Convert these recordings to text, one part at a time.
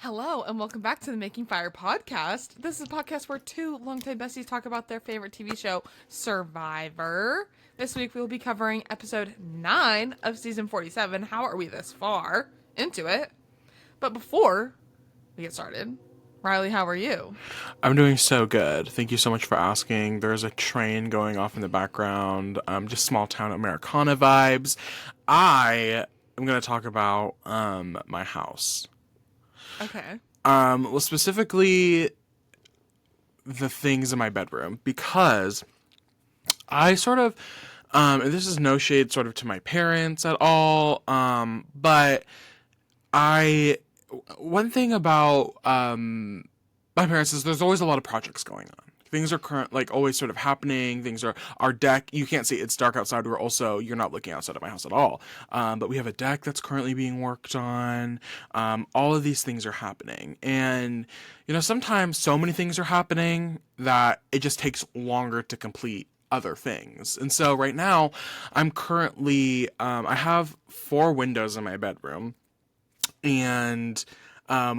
Hello, and welcome back to the Making Fire podcast. This is a podcast where two longtime besties talk about their favorite TV show, Survivor. This week we will be covering episode 9 of season 47. How are we this far into it? But before we get started, Riley, how are you? I'm doing so good. Thank you so much for asking. There's a train going off in the background. Just small town Americana vibes. I am going to talk about my house. Okay. Well, specifically the things in my bedroom because I sort of and this is no shade sort of to my parents at all. But I one thing about my parents is there's always a lot of projects going on. Things are current, like always sort of happening. Things are our deck. You can't see it's dark outside. We're also you're not looking outside of my house at all. But we have a deck that's currently being worked on. All of these things are happening, and sometimes so many things are happening that it just takes longer to complete other things. And so right now, I'm currently I have 4 windows in my bedroom, and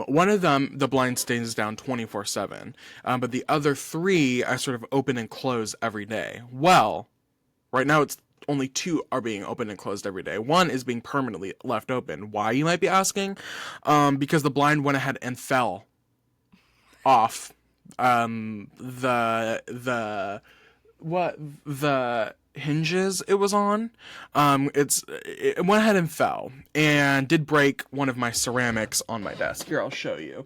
one of them, the blind stays down 24/7, but the other 3 I sort of open and close every day. Well, right now it's only 2 are being opened and closed every day. One is being permanently left open. Why, you might be asking? Because the blind went ahead and fell off the hinges it was on. It went ahead and fell and did break one of my ceramics on my desk. Here, I'll show you.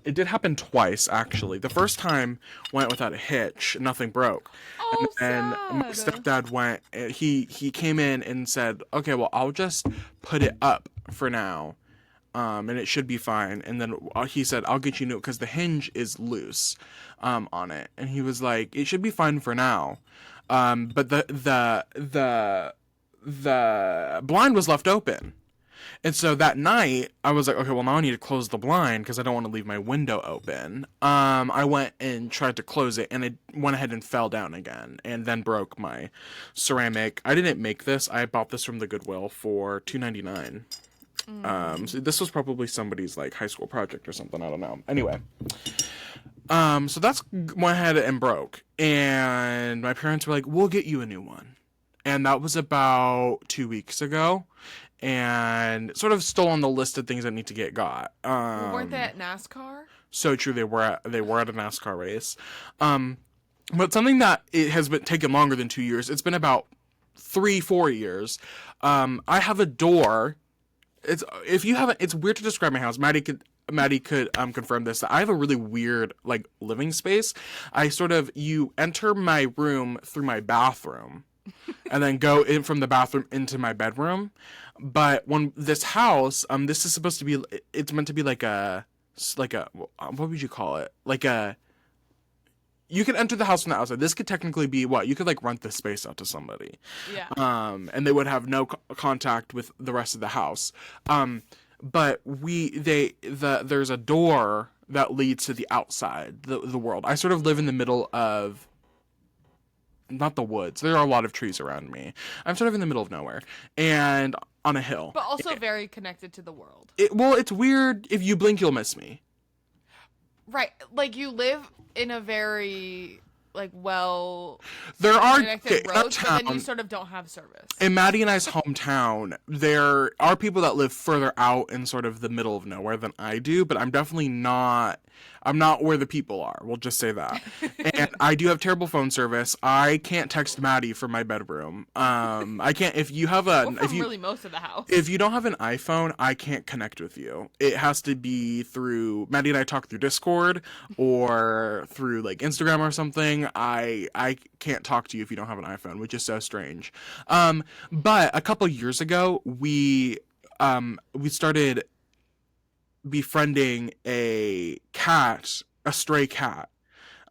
It did happen twice, actually. The first time went without a hitch, nothing broke. Oh, And my sad. stepdad went, he came in and said, okay, well, I'll just put it up for now. And it should be fine. And then he said, I'll get you new, because the hinge is loose on it. And he was like, it should be fine for now. But the blind was left open. And so that night, I was like, okay, well, now I need to close the blind because I don't want to leave my window open. I went and tried to close it, and it went ahead and fell down again, and then broke my ceramic. I didn't make this. I bought this from the Goodwill for $2.99. So this was probably somebody's like high school project or something. I don't know. Anyway, so that's went ahead and broke, and my parents were like, "We'll get you a new one," and that was about 2 weeks ago, and sort of still on the list of things that need to get got. Well, weren't they at NASCAR? So true, they were at a NASCAR race, but something that it has been taken longer than 2 years. It's been about 3-4 years. I have a door. It's weird to describe my house. Maddie could confirm this. I have a really weird like living space. You enter my room through my bathroom, and then go in from the bathroom into my bedroom. But when this house, this is supposed to be, it's meant to be like a what would you call it? Like a you can enter the house from the outside. This could technically be what you could like rent this space out to somebody. Yeah. And they would have no contact with the rest of the house. But there's a door that leads to the outside, the world. I sort of live in the middle of not the woods. There are a lot of trees around me. I'm sort of in the middle of nowhere and on a hill. But also very connected to the world. It's weird. If you blink, you'll miss me. Right. Like, you live in a very, like, There are connected in roads, but then you town, sort of don't have service. in Maddie and I's hometown, there are people that live further out in sort of the middle of nowhere than I do, but I'm definitely not. I'm not where the people are. We'll just say that. And I do have terrible phone service. I can't text Maddie from my bedroom. I can't. If you have Well, from really most of the house. if you don't have an iPhone, I can't connect with you. It has to be through Maddie and I talk through Discord or through like Instagram or something. I can't talk to you if you don't have an iPhone, which is so strange. But a couple years ago, we started befriending a stray cat.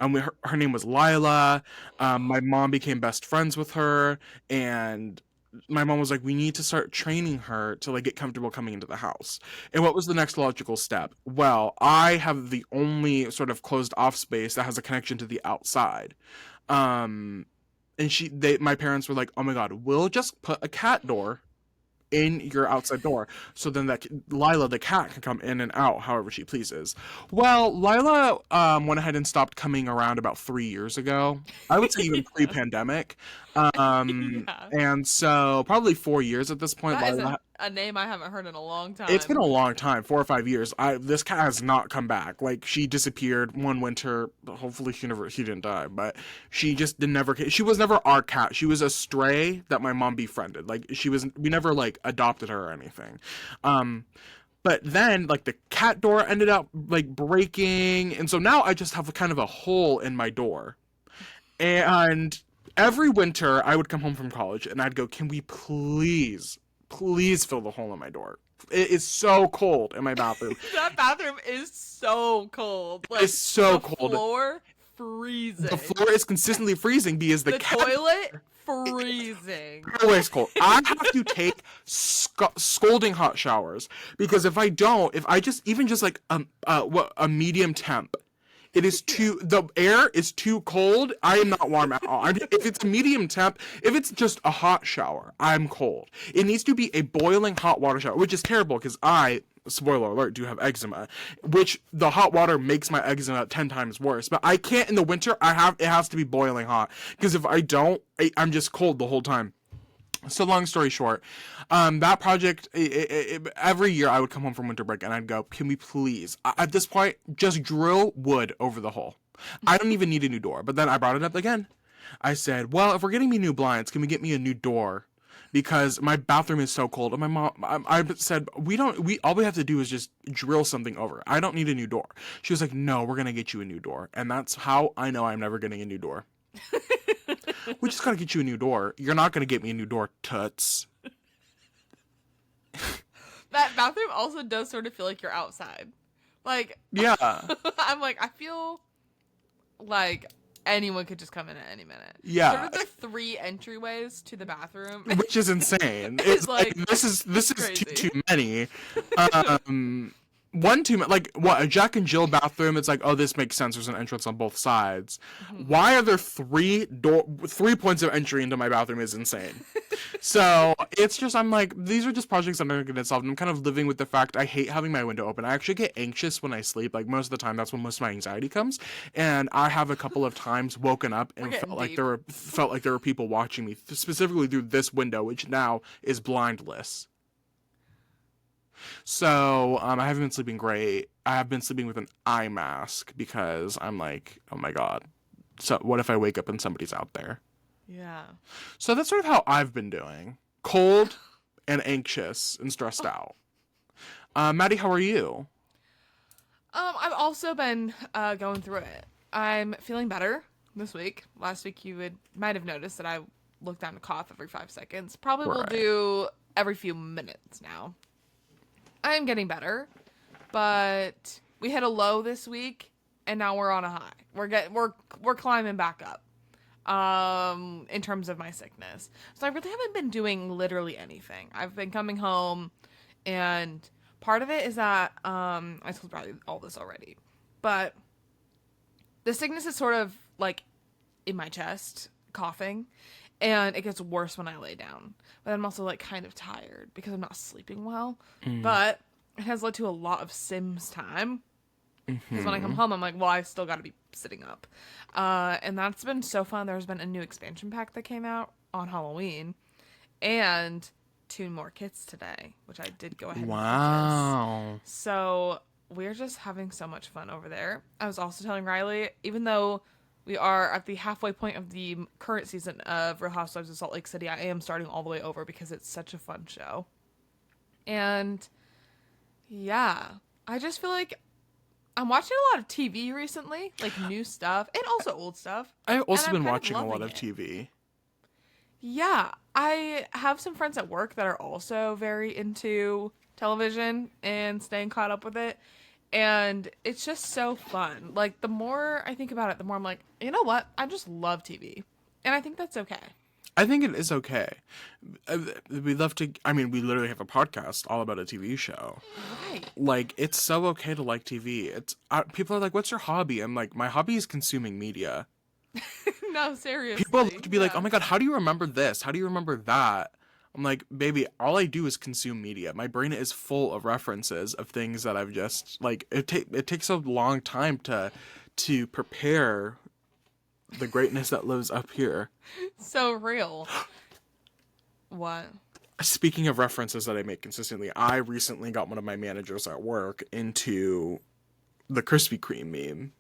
Her name was Lila. My mom became best friends with her, and my mom was like, we need to start training her to like get comfortable coming into the house. And what was the next logical step? Well, I have the only sort of closed off space that has a connection to the outside. And my parents were like, oh my God, we'll just put a cat door in your outside door, so then that Lila the cat can come in and out however she pleases. Well, Lila went ahead and stopped coming around about 3 years ago. I would say even Yeah. pre-pandemic. Yeah. And so probably 4 years at this point. That is Lila, a name I haven't heard in a long it's been a time. long time, 4 or 5 years. This cat has not come back. Like she disappeared one winter. Hopefully she didn't die, but she just did never. She was never our cat. She was a stray that my mom befriended. Like we never like adopted her or anything. Um, but then like the cat door ended up like breaking, and so now I just have a kind of a hole in my door. And every winter I would come home from college and I'd go, "Can we please fill the hole in my door? It is so cold in my bathroom. That bathroom is so cold. Like It's so the cold. floor freezing. The floor is consistently freezing because the The cat toilet freezing. always cold. I have to take scolding hot showers because if I don't, if I just even just like a medium temp, it is the air is too cold. I am not warm at all. If it's a medium temp, if it's just a hot shower, I'm cold. It needs to be a boiling hot water shower, which is terrible because spoiler alert, do have eczema, which the hot water makes my eczema 10 times worse. But I can't in the winter. It has to be boiling hot because if I don't, I'm just cold the whole time. So long story short, that project, every year I would come home from winter break and I'd go, "Can we please, at this point, just drill wood over the hole? I don't even need a new door." But then I brought it up again. I said, "Well, if we're getting me new blinds, can we get me a new door? Because my bathroom is so cold." And my mom, I said, all we have to do is just drill something over. I don't need a new door." She was like, "No, we're going to get you a new door." And that's how I know I'm never getting a new door. "We just gotta get you a new door." "You're not gonna get me a new door, toots." That bathroom also does sort of feel like you're outside. Like, Yeah. I'm like, I feel like anyone could just come in at any minute. Yeah. Sort of the 3 entryways to the bathroom. Which is insane. It's It's like, like this is crazy. too many. One too like what, a Jack and Jill bathroom, it's like, oh, this makes sense, there's an entrance on both sides. Why are there 3 points of entry into my bathroom is insane. So it's just, I'm like, these are just projects that aren't gonna solve. I'm kind of living with the fact I hate having my window open. I actually get anxious when I sleep. Like most of the time that's when most of my anxiety comes, and I have a couple of times woken up and felt like there were people watching me, specifically through this window, which now is blindless. So I haven't been sleeping great. I have been sleeping with an eye mask because I'm like, oh my god. So what if I wake up and somebody's out there? Yeah. So that's sort of how I've been doing. Cold and anxious and stressed out. Maddie, how are you? I've also been going through it. I'm feeling better this week. Last week might have noticed that I look down to cough every 5 seconds. Probably will Right. do every few minutes now. I am getting better, but we hit a low this week, and now we're on a high. We're climbing back up. In terms of my sickness, so I really haven't been doing literally anything. I've been coming home, and part of it is that I told probably all this already, but the sickness is sort of like in my chest, coughing, and it gets worse when I lay down. But I'm also like kind of tired because I'm not sleeping well. But it has led to a lot of Sims time. Because when I come home, I'm like, well, I still got to be sitting up. And that's been so fun. There's been a new expansion pack that came out on Halloween. And 2 more kits today, which I did go ahead and purchase. Wow. So we're just having so much fun over there. I was also telling Riley, even though we are at the halfway point of the current season of Real Housewives of Salt Lake City, I am starting all the way over because it's such a fun show. And yeah, I just feel like I'm watching a lot of TV recently, like new stuff and also old stuff. I've also And I'm been kind of watching a lot loving of it. TV. Yeah, I have some friends at work that are also very into television and staying caught up with it. And it's just so fun. Like, the more I think about it, the more I'm like, you know what? I just love TV. And I think that's okay. I think it is okay. We love to, I mean, we literally have a podcast all about a TV show. Right. Like, it's so okay to like TV. People are like, what's your hobby? I'm like, my hobby is consuming media. No, seriously. People love to be like, Yeah. oh my god, how do you remember this? How do you remember that? I'm like, baby, all I do is consume media. My brain is full of references of things that I've just like. It takes a long time to prepare the greatness that lives up here. So real. What? Speaking of references that I make consistently, I recently got one of my managers at work into the Krispy Kreme meme.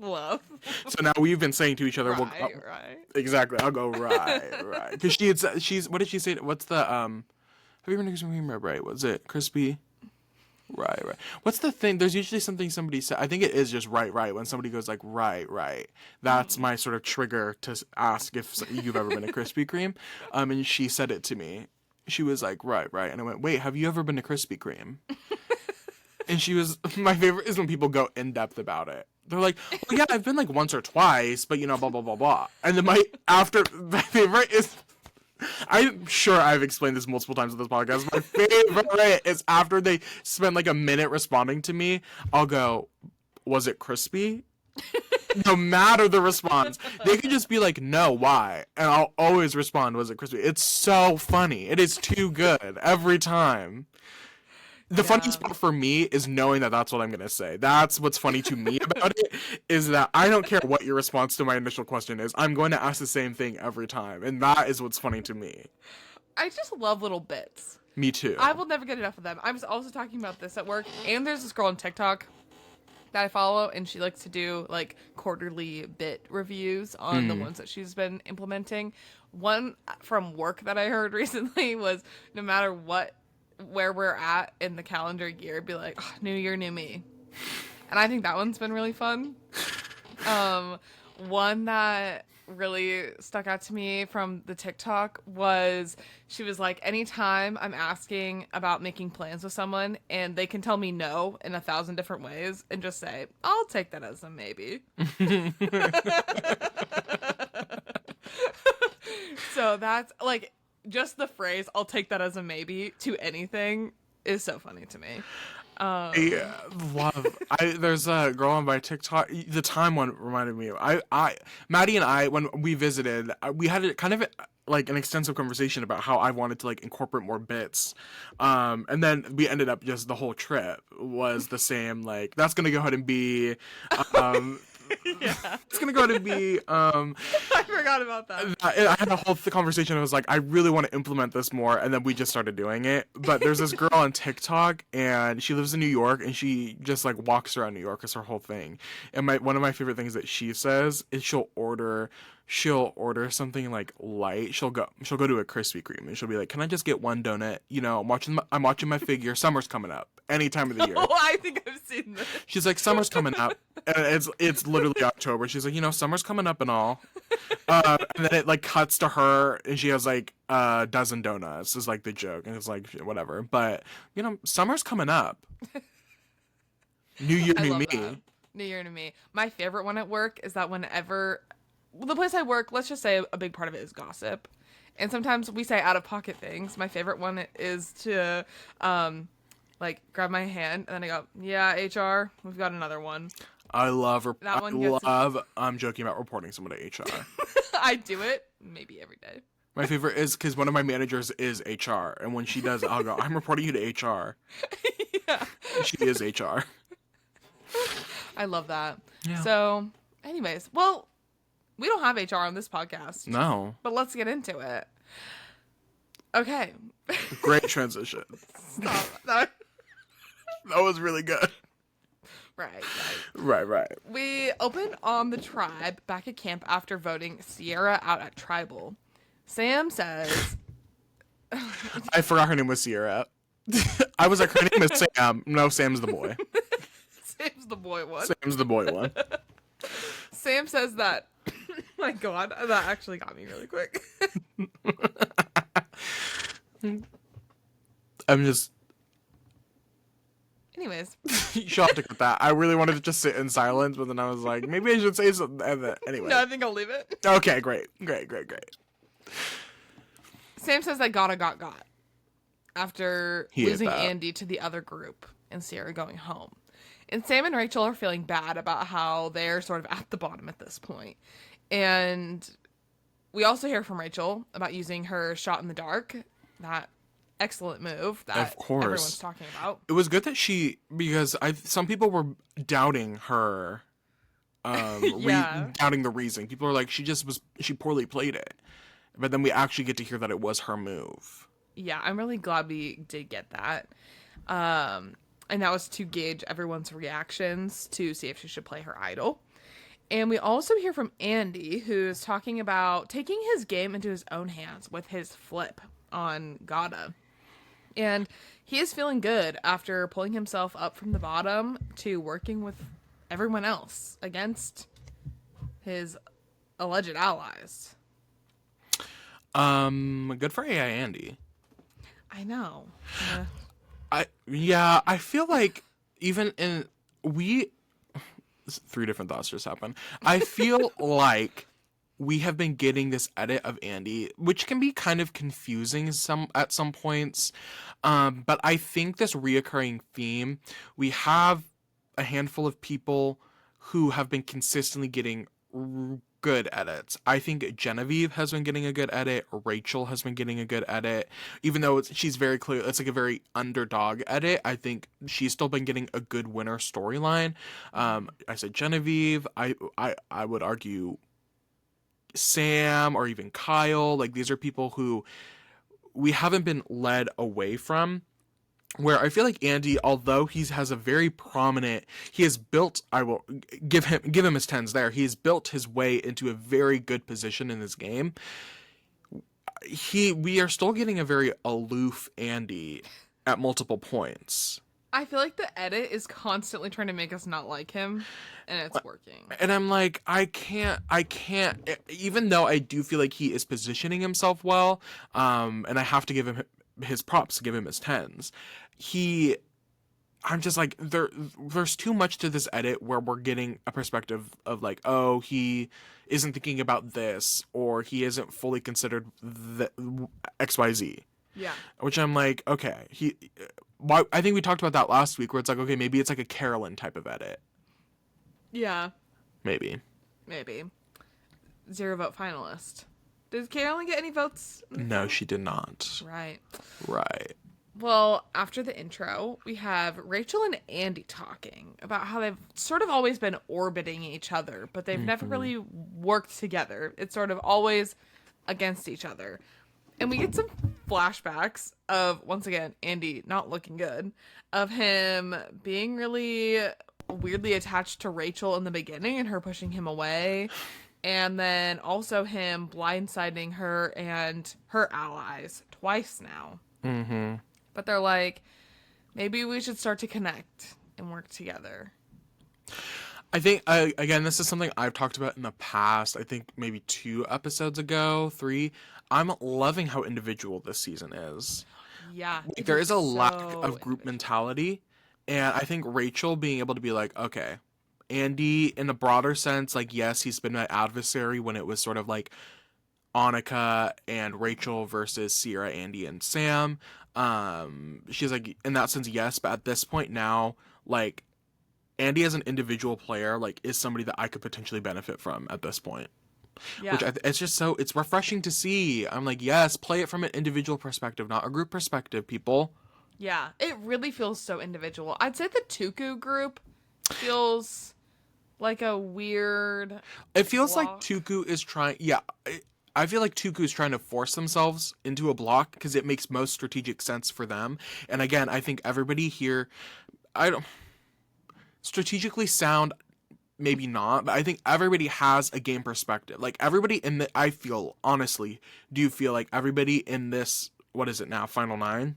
Love. So now we've been saying to each other, Right. exactly. I'll go right, because she had she's what did she say? What's the Have you ever been to Krispy Kreme? Right? Was it crispy? Right. What's the thing? There's usually something somebody said. I think it is just right. When somebody goes like right. That's my sort of trigger to ask if you've ever been to Krispy Kreme. And she said it to me. She was like right, and I went, wait, have you ever been to Krispy Kreme? And she was, my favorite is when people go in depth about it. They're like, well, yeah, I've been like once or twice, but blah blah blah blah. And then my favorite is. I'm sure I've explained this multiple times on this podcast. My favorite is after they spend like a minute responding to me, I'll go, was it crispy? No matter the response. They can just be like, no, why? And I'll always respond, was it crispy? It's so funny. It is too good every time. The funniest part for me is knowing that that's what I'm going to say. That's what's funny to me about it, is that I don't care what your response to my initial question is. I'm going to ask the same thing every time. And that is what's funny to me. I just love little bits. Me too. I will never get enough of them. I was also talking about this at work, and there's this girl on TikTok that I follow, and she likes to do like quarterly bit reviews on the ones that she's been implementing. One from work that I heard recently was, no matter where we're at in the calendar year, be like, oh, new year, new me. And I think that one's been really fun. One that really stuck out to me from the TikTok was, she was like, anytime I'm asking about making plans with someone and they can tell me no in 1,000 different ways, and just say, I'll take that as a maybe. So that's like, just the phrase, I'll take that as a maybe, to anything is so funny to me. Yeah, there's a girl on my TikTok. The time one reminded me. Maddie and I, when we visited, we had a kind of like an extensive conversation about how I wanted to like incorporate more bits. And then we ended up just the whole trip was the same. Like, that's gonna go ahead and be. Yeah. It's gonna go to be I forgot about that. I had a whole conversation. I was like, I really want to implement this more, and then we just started doing it. But there's this girl on TikTok, and she lives in New York, and she just like walks around New York. It's her whole thing. And one of my favorite things that she says is she'll order something like light. She'll go to a Krispy Kreme, and she'll be like, "Can I just get one donut? I'm watching my figure. Summer's coming up. Any time of the year." Oh, I think I've seen this. She's like, "Summer's coming up," and it's literally October. She's like, summer's coming up and all. And then it like cuts to her, and she has like a dozen donuts. Is like the joke, and it's like whatever. But summer's coming up. New year, new me. That. New year, new me. My favorite one at work is that whenever, the place I work, let's just say a big part of it is gossip, and sometimes we say out of pocket things. My favorite one is to like grab my hand and then I go, yeah, HR, we've got another one. I love I'm joking about reporting someone to HR. I do it maybe every day. My favorite is because one of my managers is HR, and when she does it, I'll go, I'm reporting you to HR. Yeah. She is HR. I love that. Yeah. So, anyways, well, we don't have HR on this podcast. No. But let's get into it. Okay. Great transition. Stop. That was really good. Right. We open on the tribe back at camp after voting Sierra out at tribal. Sam says... I forgot her name was Sierra. I was like, her name is Sam. No, Sam's the boy. Sam's the boy one. Sam's the boy one. Sam says that... my God, that actually got me really quick. I'm just... Anyways. She'll have to cut that. I really wanted to just sit in silence, but then I was like, maybe I should say something. Anyway. No, I think I'll leave it. Okay, great. Sam says that got. After losing Andy to the other group and Sierra going home. And Sam and Rachel are feeling bad about how they're sort of at the bottom at this point. And We also hear from Rachel about using her shot in the dark, that excellent move that Of course. everyone's talking about. It was good that because some people were doubting her, Yeah. doubting the reason. People were like, she poorly played it. But then we actually get to hear that it was her move. Yeah, I'm really glad we did get that. And that was to gauge everyone's reactions to see if she should play her idol. And we also hear from Andy, who's talking about taking his game into his own hands with his flip on Gata. And he is feeling good after pulling himself up from the bottom to working with everyone else against his alleged allies. Good for AI Andy. I know. I feel like even in three different thoughts just happened. I feel like we have been getting this edit of Andy, which can be kind of confusing at some points. But I think this reoccurring theme, we have a handful of people who have been consistently getting good edits. I think Genevieve has been getting a good edit. Rachel has been getting a good edit, even though she's very clear. It's like a very underdog edit. I think she's still been getting a good winner storyline. I said Genevieve. I would argue Sam or even Kyle. Like, these are people who we haven't been led away from. Where I feel like Andy, although he has a very prominent, he has built, I will give him his tens there. He has built his way into a very good position in this game. We are still getting a very aloof Andy at multiple points. I feel like the edit is constantly trying to make us not like him, and it's working. And I'm like, I can't, even though I do feel like he is positioning himself well, and I have to give him his props, give him his tens. I'm just like, there's too much to this edit where we're getting a perspective of like, oh, he isn't thinking about this, or he isn't fully considered the XYZ. Yeah. Which I'm like, okay, I think we talked about that last week, where it's like, okay, maybe it's like a Carolyn type of edit. Yeah. Maybe. 0 vote finalist. Did Carolyn get any votes? No, she did not. Right. Well, after the intro, we have Rachel and Andy talking about how they've sort of always been orbiting each other, but they've never really worked together. It's sort of always against each other. And we get some flashbacks of, once again, Andy not looking good, of him being really weirdly attached to Rachel in the beginning and her pushing him away. And then also him blindsiding her and her allies twice now. Mm-hmm. But they're like, maybe we should start to connect and work together. I think, again, this is something I've talked about in the past. I think maybe 2 episodes ago, 3. I'm loving how individual this season is. Yeah. Like, there is a lack of group mentality. And I think Rachel being able to be like, okay, Andy, in a broader sense, like, yes, he's been my adversary when it was sort of like Annika and Rachel versus Sierra, Andy, and Sam. She's like, in that sense, yes, but at this point now, like, Andy as an individual player, like, is somebody that I could potentially benefit from at this point. Yeah. Which it's just it's refreshing to see. I'm like, yes, play it from an individual perspective, not a group perspective, people. Yeah, it really feels so individual. I'd say the Tuku group feels like a weird... It feels like Tuku is trying... Yeah, I feel like Tuku is trying to force themselves into a block because it makes most strategic sense for them. And again, I think everybody here... Strategically sound, maybe not, but I think everybody has a game perspective. Like, everybody I feel, honestly, do feel like everybody in this... What is it now? Final 9?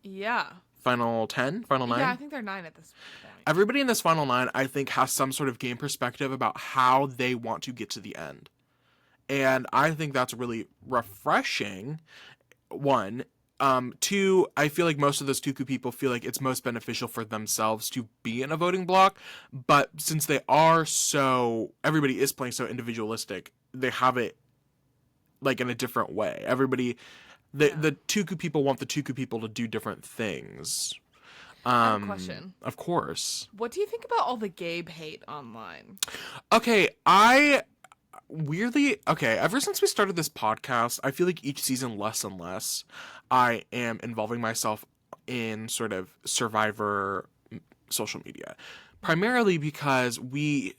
Yeah. Final 10? Final 9? Yeah, I think they're 9 at this point. Everybody in this final 9, I think, has some sort of game perspective about how they want to get to the end. And I think that's really refreshing, 1. 2, I feel like most of those Tuku people feel like it's most beneficial for themselves to be in a voting block. But since they are everybody is playing so individualistic, they have it, like, in a different way. Everybody... The Tuku people want the Tuku people to do different things. I have a question. Of course. What do you think about all the Gabe hate online? Okay, I weirdly, okay, ever since we started this podcast, I feel like each season less and less I am involving myself in sort of Survivor social media. Primarily because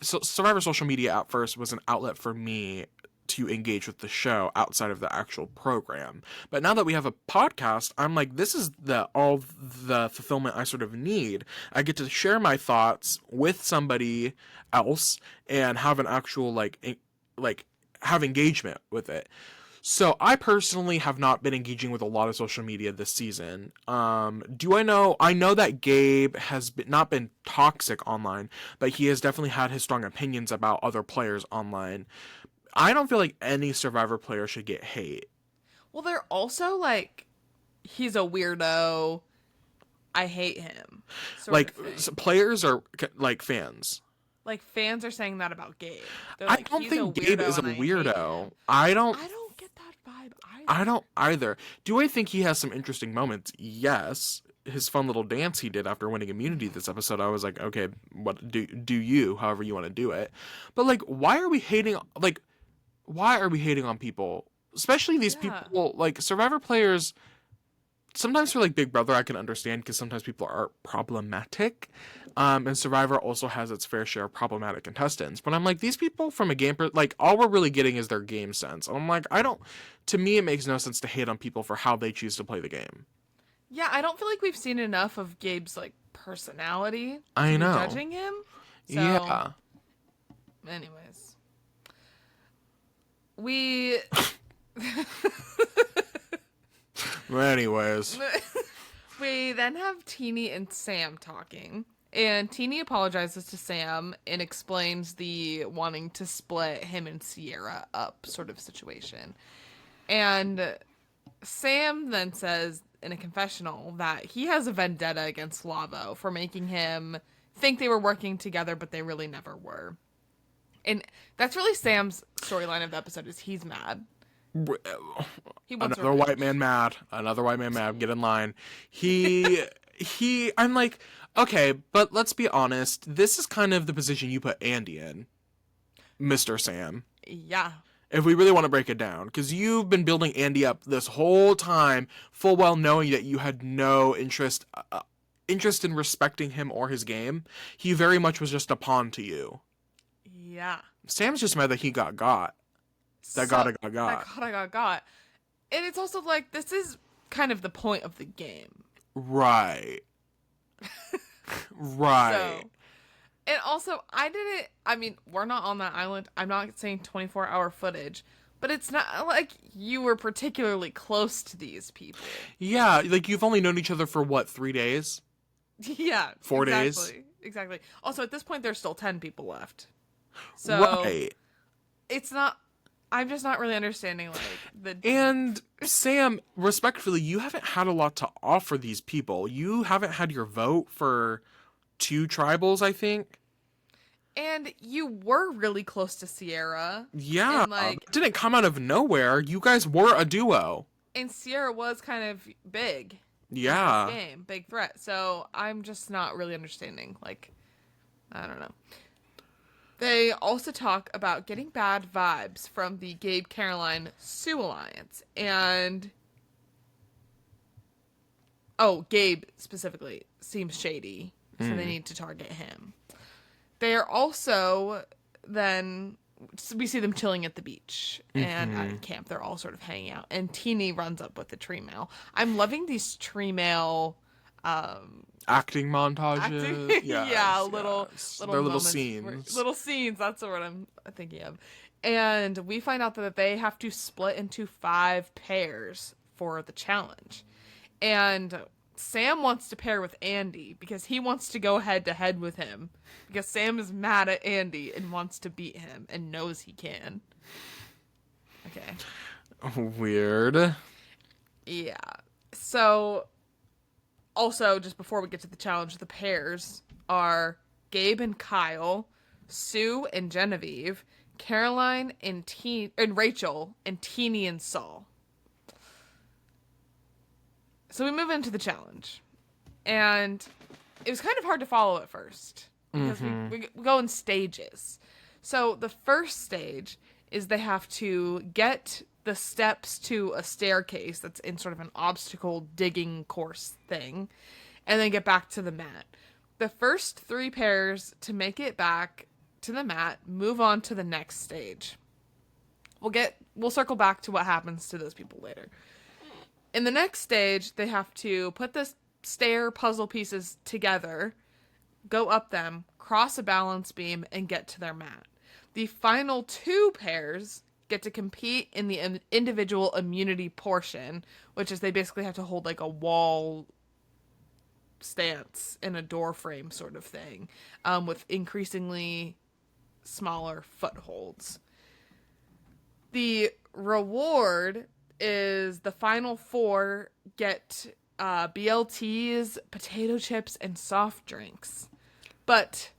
Survivor social media at first was an outlet for me to engage with the show outside of the actual program. But now that we have a podcast, I'm like, this is the all the fulfillment I sort of need. I get to share my thoughts with somebody else and have an actual like have engagement with it. So I personally have not been engaging with a lot of social media this season. Do I know? I know that Gabe has not been toxic online, but he has definitely had his strong opinions about other players online. I don't feel like any Survivor player should get hate. Well, they're also like, he's a weirdo. I hate him. Like players are like fans. Like fans are saying that about Gabe. They're I like, don't he's think a Gabe weirdo is a and I hate weirdo. him. I don't I don't get that vibe either. I don't either. Do I think he has some interesting moments? Yes. His fun little dance he did after winning immunity this episode, I was like, okay, what do you, however you want to do it. But like, why are we hating on people? Especially these people, like Survivor players. Sometimes for like Big Brother, I can understand because sometimes people are problematic. And Survivor also has its fair share of problematic contestants. But I'm like, these people from a game, like all we're really getting is their game sense. And I'm like, to me, it makes no sense to hate on people for how they choose to play the game. Yeah, I don't feel like we've seen enough of Gabe's like personality. I know. Judging him. So, yeah. Anyways, we. Anyways. We then have Teenie and Sam talking. And Teenie apologizes to Sam and explains the wanting to split him and Sierra up sort of situation. And Sam then says in a confessional that he has a vendetta against Lavo for making him think they were working together, but they really never were. And that's really Sam's storyline of the episode is he's mad. Another white man mad. Get in line. I'm like, okay, but let's be honest. This is kind of the position you put Andy in, Mr. Sam. Yeah. If we really want to break it down, because you've been building Andy up this whole time, full well knowing that you had no interest in respecting him or his game. He very much was just a pawn to you. Yeah. Sam's just mad that he got. That got. And it's also like, this is kind of the point of the game. Right. Right. So, and also, we're not on that island. I'm not saying 24-hour footage, but it's not like you were particularly close to these people. Yeah, like you've only known each other for what, 3 days? Yeah. 4 days? Exactly. Also, at this point, there's still 10 people left. So, right. It's not... I'm just not really understanding, like, And, Sam, respectfully, you haven't had a lot to offer these people. You haven't had your vote for 2 tribals, I think. And you were really close to Sierra. Yeah. And, like, it didn't come out of nowhere. You guys were a duo. And Sierra was kind of big. Yeah. In this game. Big threat. So, I'm just not really understanding. Like, I don't know. They also talk about getting bad vibes from the Gabe Caroline Sue alliance. And Gabe specifically seems shady, so they need to target him. They are also then we see them chilling at the beach and at camp. They're all sort of hanging out, and Teenie runs up with the tree mail. I'm loving these tree mail acting montages. Yeah, little scenes. Little scenes, that's the word I'm thinking of. And we find out that they have to split into 5 pairs for the challenge. And Sam wants to pair with Andy because he wants to go head to head with him. Because Sam is mad at Andy and wants to beat him and knows he can. Okay. Weird. Yeah. So... Also, just before we get to the challenge, the pairs are Gabe and Kyle, Sue and Genevieve, Caroline and Rachel, and Teenie and Saul. So we move into the challenge. And it was kind of hard to follow at first. Because we go in stages. So the first stage is they have to get the steps to a staircase that's in sort of an obstacle digging course thing, and then get back to the mat. The first 3 pairs to make it back to the mat move on to the next stage. We'll circle back to what happens to those people later. In the next stage, they have to put the stair puzzle pieces together, go up them, cross a balance beam, and get to their mat. The final 2 pairs get to compete in the individual immunity portion, which is they basically have to hold like a wall stance in a door frame sort of thing, with increasingly smaller footholds. The reward is the final 4 get BLTs, potato chips, and soft drinks. But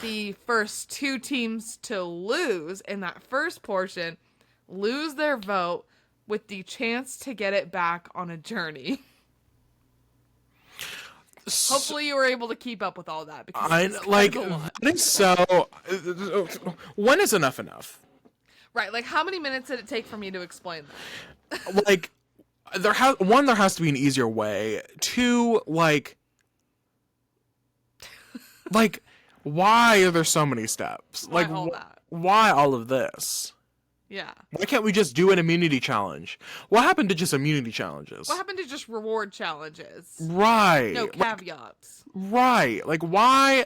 the first 2 teams to lose in that first portion lose their vote with the chance to get it back on a journey. Hopefully you were able to keep up with all that, because it's like, a lot. it's so, when is enough? Right, like how many minutes did it take for me to explain that? Like, there has to be an easier way. 2, like, why are there so many steps? Why Like, all that? why all of this? Yeah. Why can't we just do an immunity challenge? What happened to just immunity challenges? What happened to just reward challenges? Right. No caveats. Right. Like, why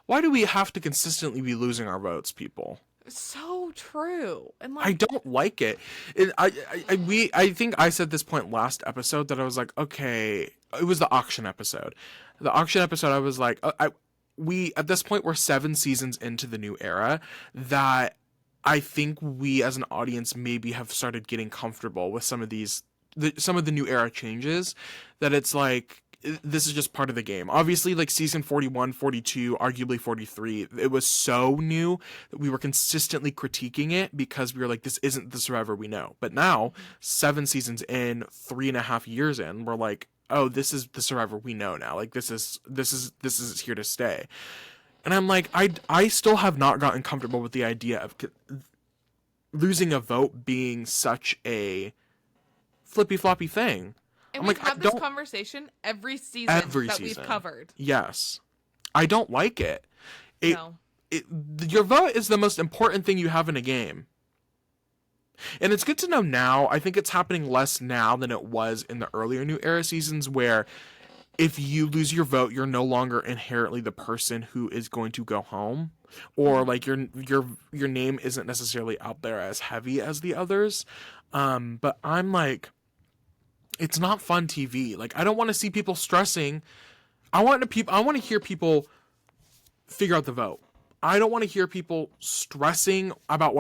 do we have to consistently be losing our votes, people? So true. And like, I don't like it. I think I said this point last episode that I was like, okay, it was the auction episode. The auction episode, I was like, we at this point we're 7 seasons into the new era, that I think we as an audience maybe have started getting comfortable with some of the new era changes, that it's like, this is just part of the game. Obviously, like season 41, 42, arguably 43, it was so new that we were consistently critiquing it because we were like, this isn't the Survivor we know. But now, 7 seasons in, 3.5 years in, we're like, oh, this is the Survivor we know now. Like, this is here to stay. And I'm like, I still have not gotten comfortable with the idea of losing a vote being such a flippy floppy thing. and we've had this conversation every season we've covered. Yes. I don't like it. No. Your vote is the most important thing you have in a game. And it's good to know now. I think it's happening less now than it was in the earlier New Era seasons, where if you lose your vote, you're no longer inherently the person who is going to go home, or like your name isn't necessarily out there as heavy as the others. But I'm like, it's not fun TV. Like, I don't want to see people stressing. I want to hear people figure out the vote. I don't want to hear people stressing about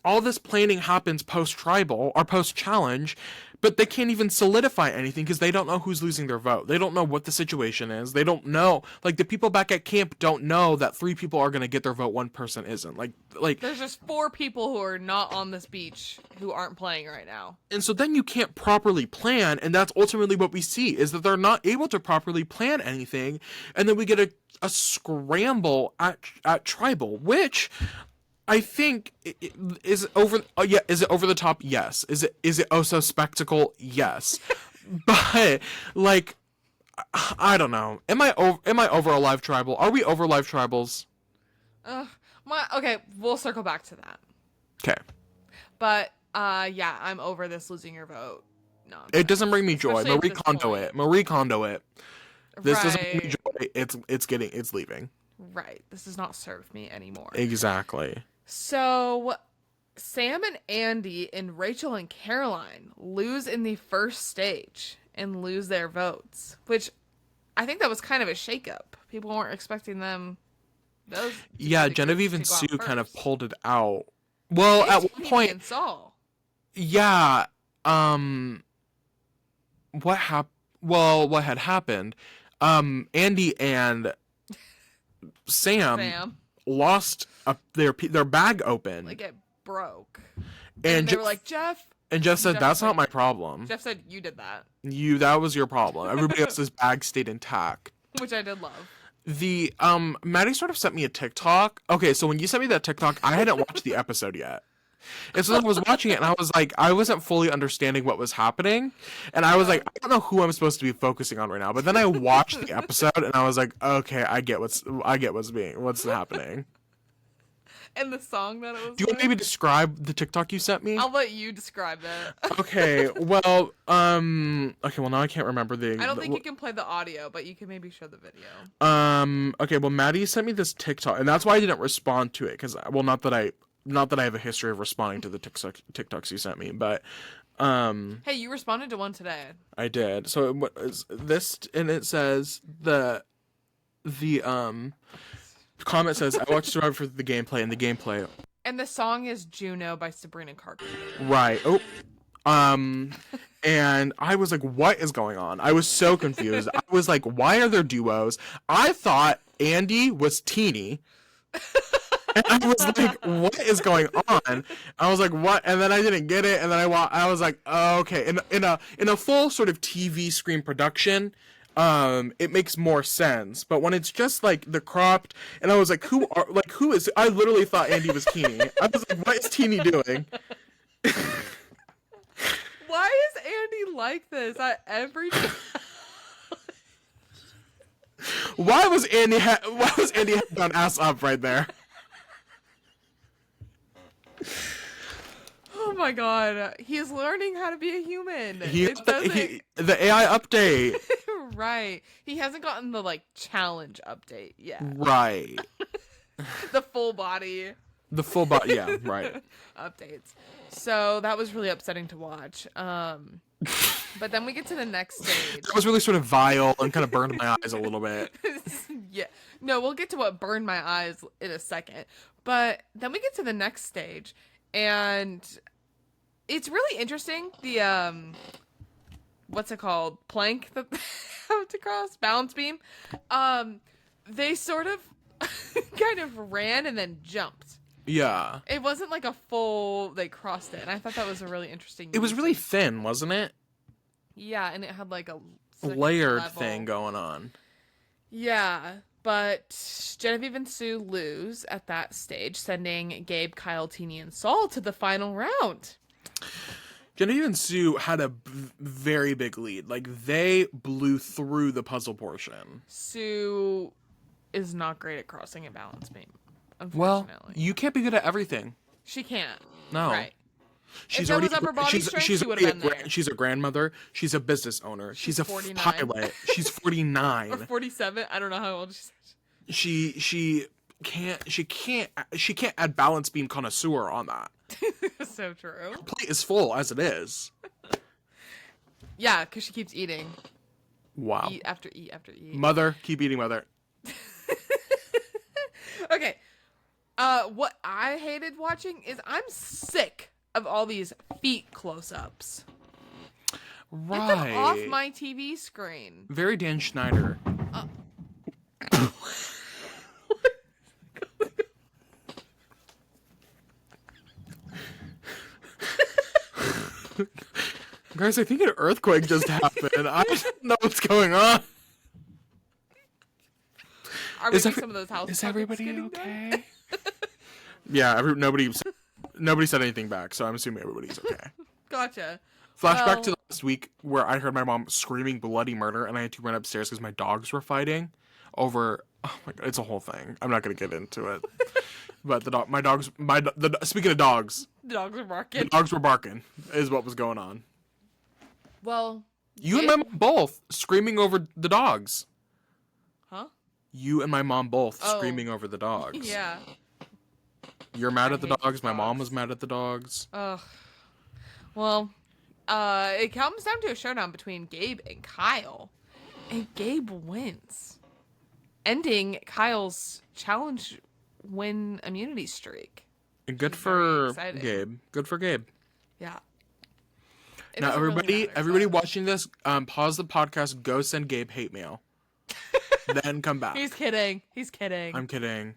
all this planning happens post-tribal or post-challenge, but they can't even solidify anything because they don't know who's losing their vote. They don't know what the situation is. They don't know. Like, the people back at camp don't know that 3 people are going to get their vote, 1 person isn't. Like There's just 4 people who are not on this beach who aren't playing right now. And so then you can't properly plan, and that's ultimately what we see, is that they're not able to properly plan anything, and then we get a scramble at tribal, which I think is over. Is it over the top? Yes. Is it oh so spectacle? Yes. But like, I don't know. Am I over a live tribal? Are we over live tribals? Okay, we'll circle back to that. Okay. But yeah, I'm over this losing your vote. No, it doesn't bring me joy. Marie Kondo it. This doesn't bring me joy. It's leaving. Right. This does not serve me anymore. Exactly. So, Sam and Andy and Rachel and Caroline lose in the first stage and lose their votes, which I think that was kind of a shakeup. People weren't expecting them. Yeah, Genevieve and Sue kind of pulled it out. Well, at one point, Saul. Yeah. What had happened? Andy and Sam lost their bag open. Like, it broke. And they were like, Jeff. And Jeff said, "That's not my problem." Jeff said, "You did that. That was your problem. Everybody else's bag stayed intact." Which I did love. Maddie sort of sent me a TikTok. Okay, so when you sent me that TikTok, I hadn't watched the episode yet. And so I was watching it and I was like, I wasn't fully understanding what was happening. And I was like, I don't know who I'm supposed to be focusing on right now. But then I watched the episode and I was like, okay, I get what's happening. And the song that it was. Do you want to maybe describe the TikTok you sent me? I'll let you describe it. Okay, well, now I can't remember I don't think you can play the audio, but you can maybe show the video. Okay, well, Maddie sent me this TikTok, and that's why I didn't respond to it, because, well, not that I have a history of responding to the TikToks you sent me, but, Hey, you responded to one today. I did. So what is this? And it says the comment says, I watched Survivor for the gameplay, and the gameplay. And the song is Juno by Sabrina Carpenter. Right. Oh. And I was like, what is going on? I was so confused. I was like, why are there duos? I thought Andy was Teeny. And I was like, what is going on? I was like, what? And then I didn't get it. And then I was like, oh, okay. In a full sort of TV screen production, it makes more sense. But when it's just like the cropped, and I was like, who is? I literally thought Andy was Teeny. I was like, what is Teeny doing? Why is Andy like this? Why was Andy head down ass up right there? Oh my god, he's learning how to be a human. The AI update. Right. He hasn't gotten the challenge update yet. Right. The full body. The full body, yeah, right. Updates. So that was really upsetting to watch. But then we get to the next stage. That was really sort of vile and kind of burned my eyes a little bit. Yeah. No, we'll get to what burned my eyes in a second. But then we get to the next stage, and it's really interesting. The what's it called? Plank that they have to cross? Balance beam. They sort of kind of ran and then jumped. Yeah. It wasn't like a full, they crossed it. And I thought that was a really interesting. It was really thin, wasn't it? Yeah, and it had like a layered level thing going on. Yeah, but Genevieve and Sue lose at that stage, sending Gabe, Kyle, Teeny, and Saul to the final round. Genevieve and Sue had a very big lead. Like, they blew through the puzzle portion. Sue is not great at crossing a balance beam, Well, unfortunately. you can't be good at everything. She can't. No. Right. She's if already that was upper body strength, she would have been there. She's a grandmother. She's a business owner. She's a 49. pilot. She's 49. Or 47. I don't know how old she is. She can't add balance beam connoisseur on that. So true. Her plate is full as it is. Yeah, because she keeps eating. Wow. Eat after eat after eat. Mother, keep eating, mother. Okay. What I hated watching is I'm sick of all these feet close-ups. Right. Get them off my TV screen. Very Dan Schneider. Guys, I think an earthquake just happened. I don't know what's going on. Are we some of those houses? Is everybody okay? Yeah, nobody said anything back, so I'm assuming everybody's okay. Gotcha. Flashback to last week where I heard my mom screaming bloody murder, and I had to run upstairs because my dogs were fighting over. Oh my god, it's a whole thing. I'm not gonna get into it. But speaking of dogs, the dogs were barking. The dogs were barking is what was going on. Well, you and my mom both screaming over the dogs. Huh? You and my mom both screaming over the dogs. Yeah. You're mad at the dogs. My mom was mad at the dogs. Ugh. Well, it comes down to a showdown between Gabe and Kyle, and Gabe wins, ending Kyle's challenge win immunity streak. And good for Gabe. Good for Gabe. Yeah. Now, everybody watching this, pause the podcast, go send Gabe hate mail. Then come back. He's kidding. He's kidding. I'm kidding.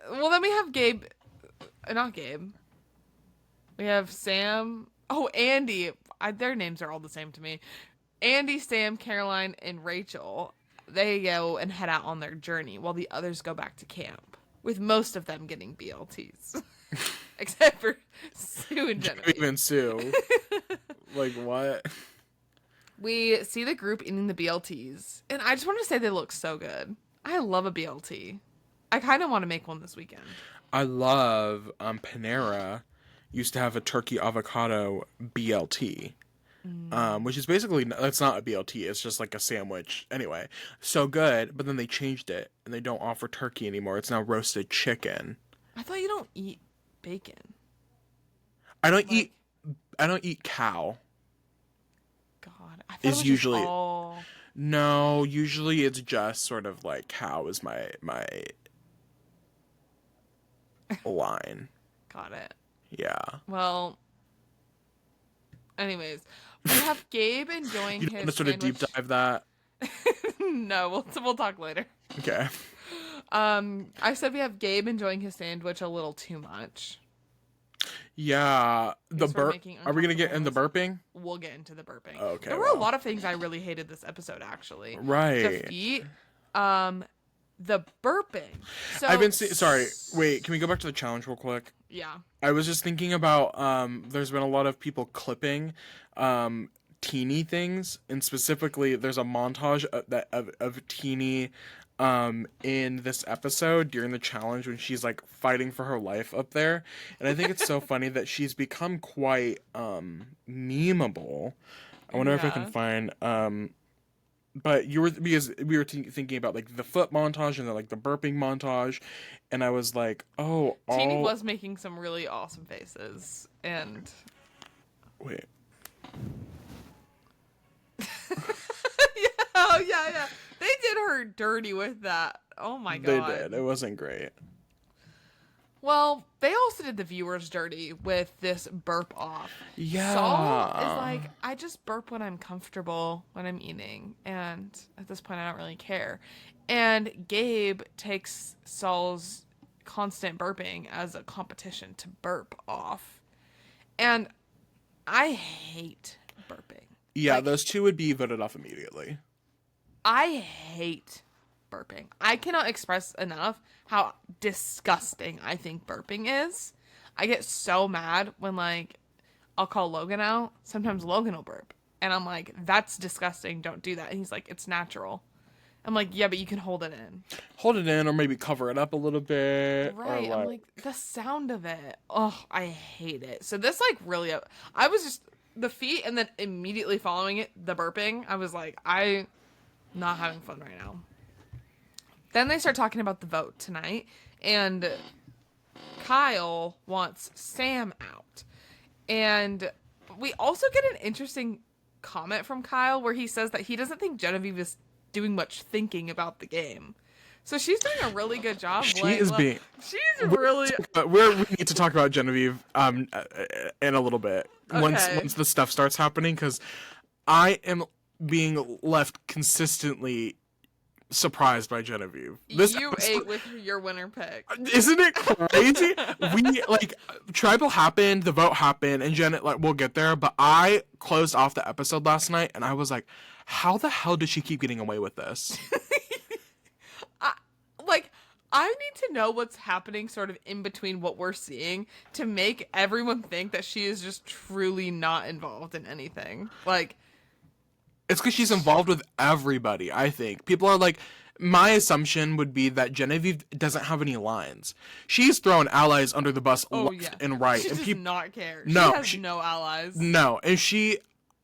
Well, then we have Gabe. Not Gabe. We have Sam. Oh, Andy. Their names are all the same to me. Andy, Sam, Caroline, and Rachel, they go and head out on their journey while the others go back to camp, with most of them getting BLTs. Except for Sue and Genevieve. Even Sue. Like, what? We see the group eating the BLTs, and I just want to say they look so good. I love a BLT. I kind of want to make one this weekend. I love Panera used to have a turkey avocado BLT. Which is basically, that's not a BLT, it's just like a sandwich. Anyway, so good, but then they changed it, and they don't offer turkey anymore. It's now roasted chicken. I thought you don't eat bacon. I don't eat cow. God, I thought Is it was usually just all... No, usually it's just sort of like cow is my line. Got it. Yeah. Well, anyways, we have Gabe enjoying You his don't want to sort of deep dive that? No, we'll talk later. Okay. I said we have Gabe enjoying his sandwich a little too much. Yeah, the Guess we're burp. making Are we gonna get into uncomfortable burping? We'll get into the burping. Okay, There were a well. lot of things I really hated this episode, actually. Right. Defeat, the burping. So I've been sorry. Wait, can we go back to the challenge real quick? Yeah. I was just thinking about there's been a lot of people clipping teeny things, and specifically there's a montage of teeny in this episode during the challenge when she's like fighting for her life up there, and I think it's so funny that she's become quite memeable. I wonder if I can find but you were, because we were thinking about like the foot montage and then like the burping montage, and I was like, oh, Teeny was making some really awesome faces, and wait. yeah. They did her dirty with that. Oh my god. They did. It wasn't great. Well, they also did the viewers dirty with this burp off. Yeah. Saul is like, I just burp when I'm comfortable when I'm eating, and at this point I don't really care. And Gabe takes Saul's constant burping as a competition to burp off. And I hate burping. Yeah, Like, those two would be voted off immediately. I hate burping. I cannot express enough how disgusting I think burping is. I get so mad when, like, I'll call Logan out. Sometimes Logan will burp. And I'm like, that's disgusting. Don't do that. And he's like, it's natural. I'm like, yeah, but you can hold it in. Hold it in, or maybe cover it up a little bit. Right. Or I'm like, the sound of it. Oh, I hate it. So this, like, really, I was just, the feet and then immediately following it, the burping, I was like, I'm not having fun right now. Then they start talking about the vote tonight, and Kyle wants Sam out. And we also get an interesting comment from Kyle where he says that he doesn't think Genevieve is doing much thinking about the game. So she's doing a really good job. She's really. But we need to talk about Genevieve in a little bit once the stuff starts happening, because I am being left consistently surprised by Genevieve. You ate with your winner pick. Isn't it crazy? We like tribal happened, the vote happened, and Janet, like, we'll get there. But I closed off the episode last night, and I was like, how the hell did she keep getting away with this? I need to know what's happening sort of in between what we're seeing to make everyone think that she is just truly not involved in anything. Like, it's because she's involved with everybody, I think. People are like, my assumption would be that Genevieve doesn't have any lines. She's throwing allies under the bus left and right. She and does not care. No, she has no allies. No, and she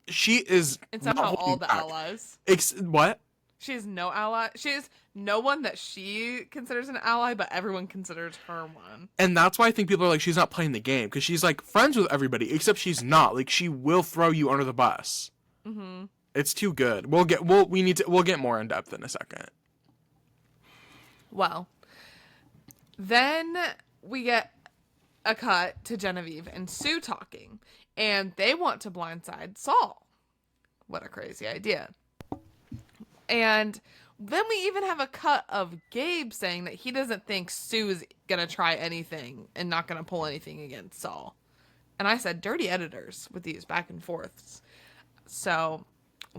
is... And somehow all the allies. What? She has no ally. She has no one that she considers an ally, but everyone considers her one. And that's why I think people are like, she's not playing the game, because she's like friends with everybody, except she's not. Like, she will throw you under the bus. Mm-hmm. It's too good. We'll get more in depth in a second. Well, then we get a cut to Genevieve and Sue talking, and they want to blindside Saul. What a crazy idea. And then we even have a cut of Gabe saying that he doesn't think Sue's going to try anything and not going to pull anything against Saul. And I said, dirty editors with these back and forths. So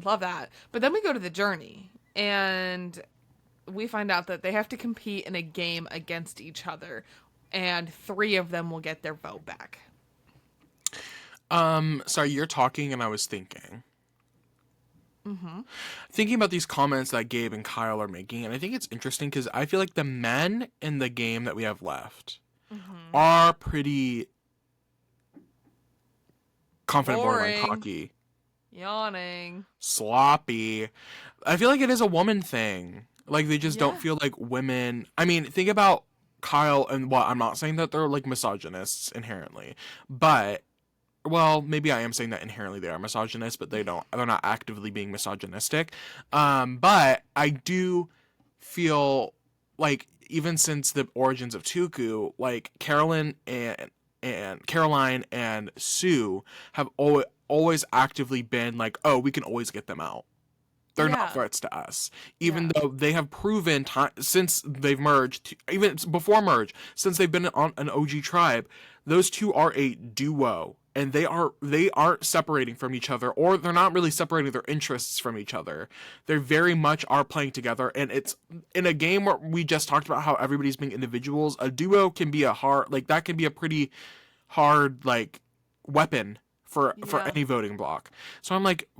Love that. But then we go to the journey, and we find out that they have to compete in a game against each other, and 3 of them will get their vote back. Sorry, you're talking and I was thinking. Thinking about these comments that Gabe and Kyle are making, and I think it's interesting because I feel like the men in the game that we have left are pretty confident, borderline Boring. cocky, Yawning. sloppy. I feel like it is a woman thing. Like they just don't Yeah. feel like women. I mean, think about Kyle and what I'm not saying that they're like misogynists inherently, but well, maybe I am saying that inherently they are misogynist, but they're not actively being misogynistic. But I do feel like even since the origins of Tuku, like Caroline and Sue have always actively been like, oh, we can always get them out. They're not Yeah. threats to us, even Yeah. though they have proven since they've merged, even before merge, since they've been on an OG tribe, those two are a duo, and they aren't separating from each other, or they're not really separating their interests from each other. They very much are playing together, and it's in a game where we just talked about how everybody's being individuals. A duo can be that can be a pretty hard like weapon for Yeah. any voting block. So I'm like,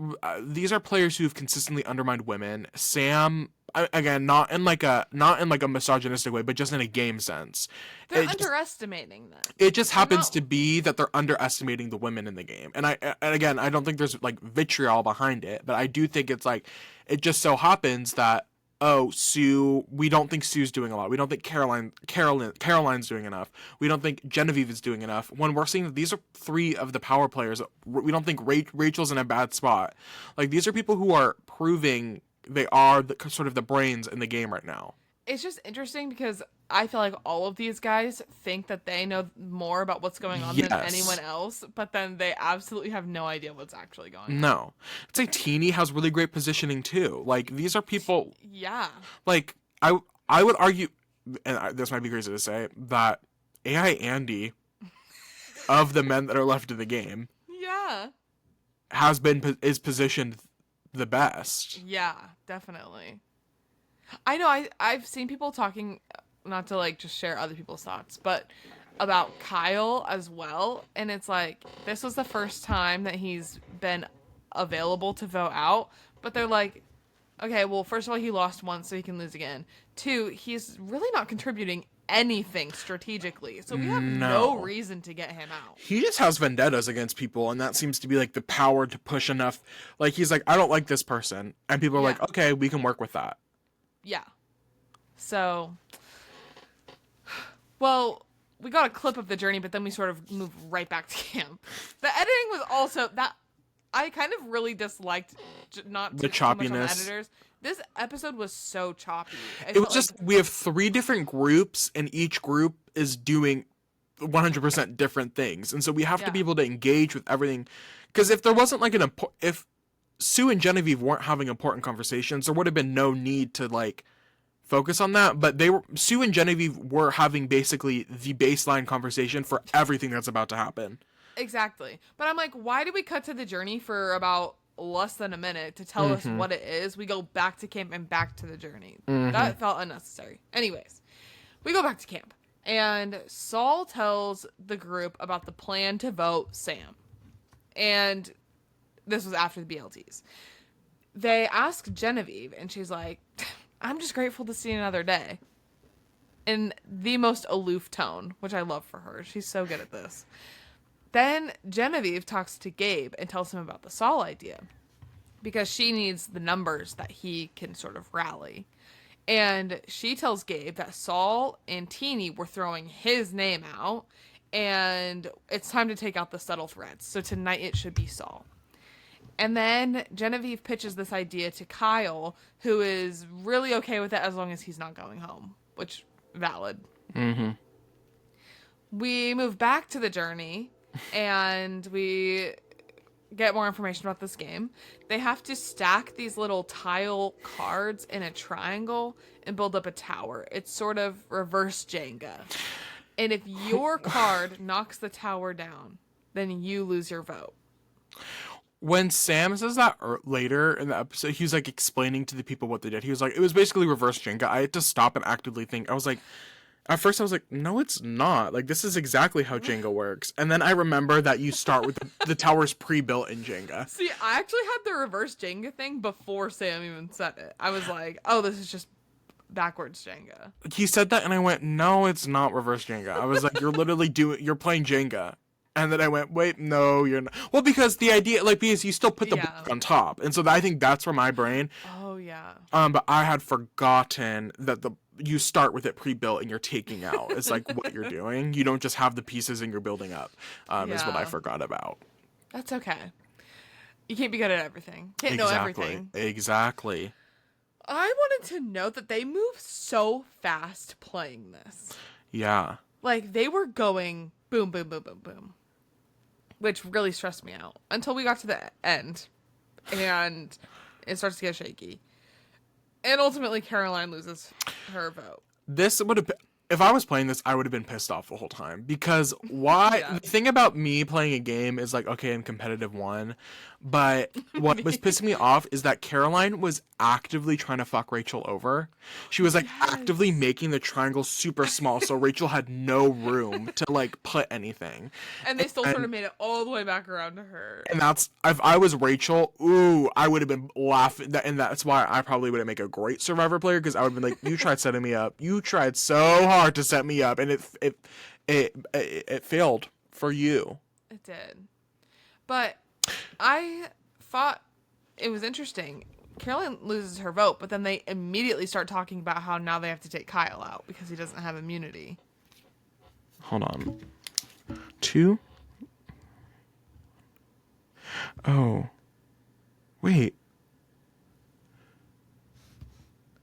these are players who've consistently undermined women. Sam, again, not in like a misogynistic way, but just in a game sense. They're It just, underestimating them. it just They're happens not. to be that they're underestimating the women in the game. And again, I don't think there's like vitriol behind it, but I do think it's like it just so happens that oh, Sue, we don't think Sue's doing a lot. We don't think Caroline's doing enough. We don't think Genevieve is doing enough. When we're seeing that these are 3 of the power players, we don't think Rachel's in a bad spot. Like these are people who are proving they are sort of the brains in the game right now. It's just interesting because I feel like all of these guys think that they know more about what's going on than Yes. anyone else, but then they absolutely have no idea what's actually going on. No. I'd say Teeny has really great positioning too. Like these are people Yeah. like I would argue, and this might be crazy to say, that AI Andy of the men that are left in the game Yeah. is positioned the best. Yeah, definitely. I know I've seen people talking, not to like just share other people's thoughts, but about Kyle as well, and it's like this was the first time that he's been available to vote out, but they're like, okay, well, first of all, he lost once, so he can lose again. 2, he's really not contributing anything strategically, so we have no No. reason to get him out. He just has vendettas against people, and that seems to be like the power to push enough. Like he's like, I don't like this person, and people are like, Yeah. okay, we can work with that. Yeah. So, well, we got a clip of the journey, but then we sort of moved right back to camp. The editing was also that I kind of really disliked, not The too much on the choppiness. editors. This episode was so choppy. I It felt was just we have 3 different groups, and each group is doing 100% different things, and so we have to be Yeah. able to engage with everything. Because if there wasn't like if Sue and Genevieve weren't having important conversations, there would have been no need to like focus on that. But Sue and Genevieve were having basically the baseline conversation for everything that's about to happen. exactly. But I'm like, why did we cut to the journey for about less than a minute to tell us what it is? We go back to camp and back to the journey. That felt unnecessary. Anyways, we go back to camp, and Saul tells the group about the plan to vote Sam. And this was after the BLTs. They ask Genevieve, and she's like, I'm just grateful to see another day. In the most aloof tone, which I love for her. She's so good at this. Then Genevieve talks to Gabe and tells him about the Saul idea because she needs the numbers that he can sort of rally. And she tells Gabe that Saul and Teeny were throwing his name out and it's time to take out the subtle threats. So tonight it should be Saul. And then Genevieve pitches this idea to Kyle, who is really okay with it as long as he's not going home, which valid. We move back to the journey and we get more information about this game. They have to stack these little tile cards in a triangle and build up a tower. It's sort of reverse Jenga. And if your card knocks the tower down, then you lose your vote. when Sam says that later in the episode, he was like explaining to the people what they did. He was like, it was basically reverse Jenga. I had to stop and actively think. I was like, at first I was like, no, it's not. Like, this is exactly how Jenga works. And then I remember that you start with the towers pre-built in Jenga. See, I actually had the reverse Jenga thing before Sam even said it. I was like, oh, this is just backwards Jenga. He said that and I went, no, it's not reverse Jenga. I was like, you're playing Jenga. And then I went, wait, no, you're not. Well, because the idea, like, because you still put the block on top. And so I think that's where my brain. Oh, yeah. But I had forgotten that you start with it pre-built and you're taking out. It's like what you're doing. You don't just have the pieces and you're building up, is what I forgot about. That's okay. You can't be good at everything. Can't know everything. Exactly. I wanted to note that they move so fast playing this. Yeah. Like, they were going boom, boom, boom, boom, boom. Which really stressed me out until we got to the end. And it starts to get shaky. And ultimately, Caroline loses her vote. This would have, if I was playing this, I would have been pissed off the whole time. Because why? Yeah. The thing about me playing a game is like, okay, I'm competitive one. But what was pissing me off is that Caroline was actively trying to fuck Rachel over. She was like actively making the triangle super small so Rachel had no room to like put anything. And they still sort of made it all the way back around to her. And that's, if I was Rachel, ooh, I would have been laughing. And that's why I probably wouldn't make a great Survivor player, because I would have been like, you tried setting me up. You tried so hard to set me up, and it failed for you. It did. But I thought it was interesting. Caroline loses her vote, but then they immediately start talking about how now they have to take Kyle out because he doesn't have immunity. Hold on. 2? Oh. Wait.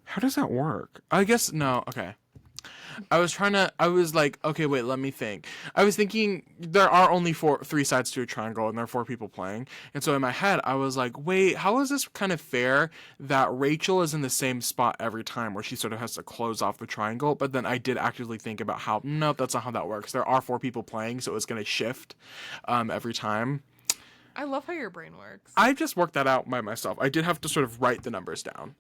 How does that work? I guess, no, okay. I was like, okay, wait, let me think. I was thinking there are only 3 sides to a triangle and there are 4 people playing. And so in my head, I was like, wait, how is this kind of fair that Rachel is in the same spot every time where she sort of has to close off the triangle? But then I did actively think about how, no, that's not how that works. There are 4 people playing, so it's going to shift every time. I love how your brain works. I just worked that out by myself. I did have to sort of write the numbers down.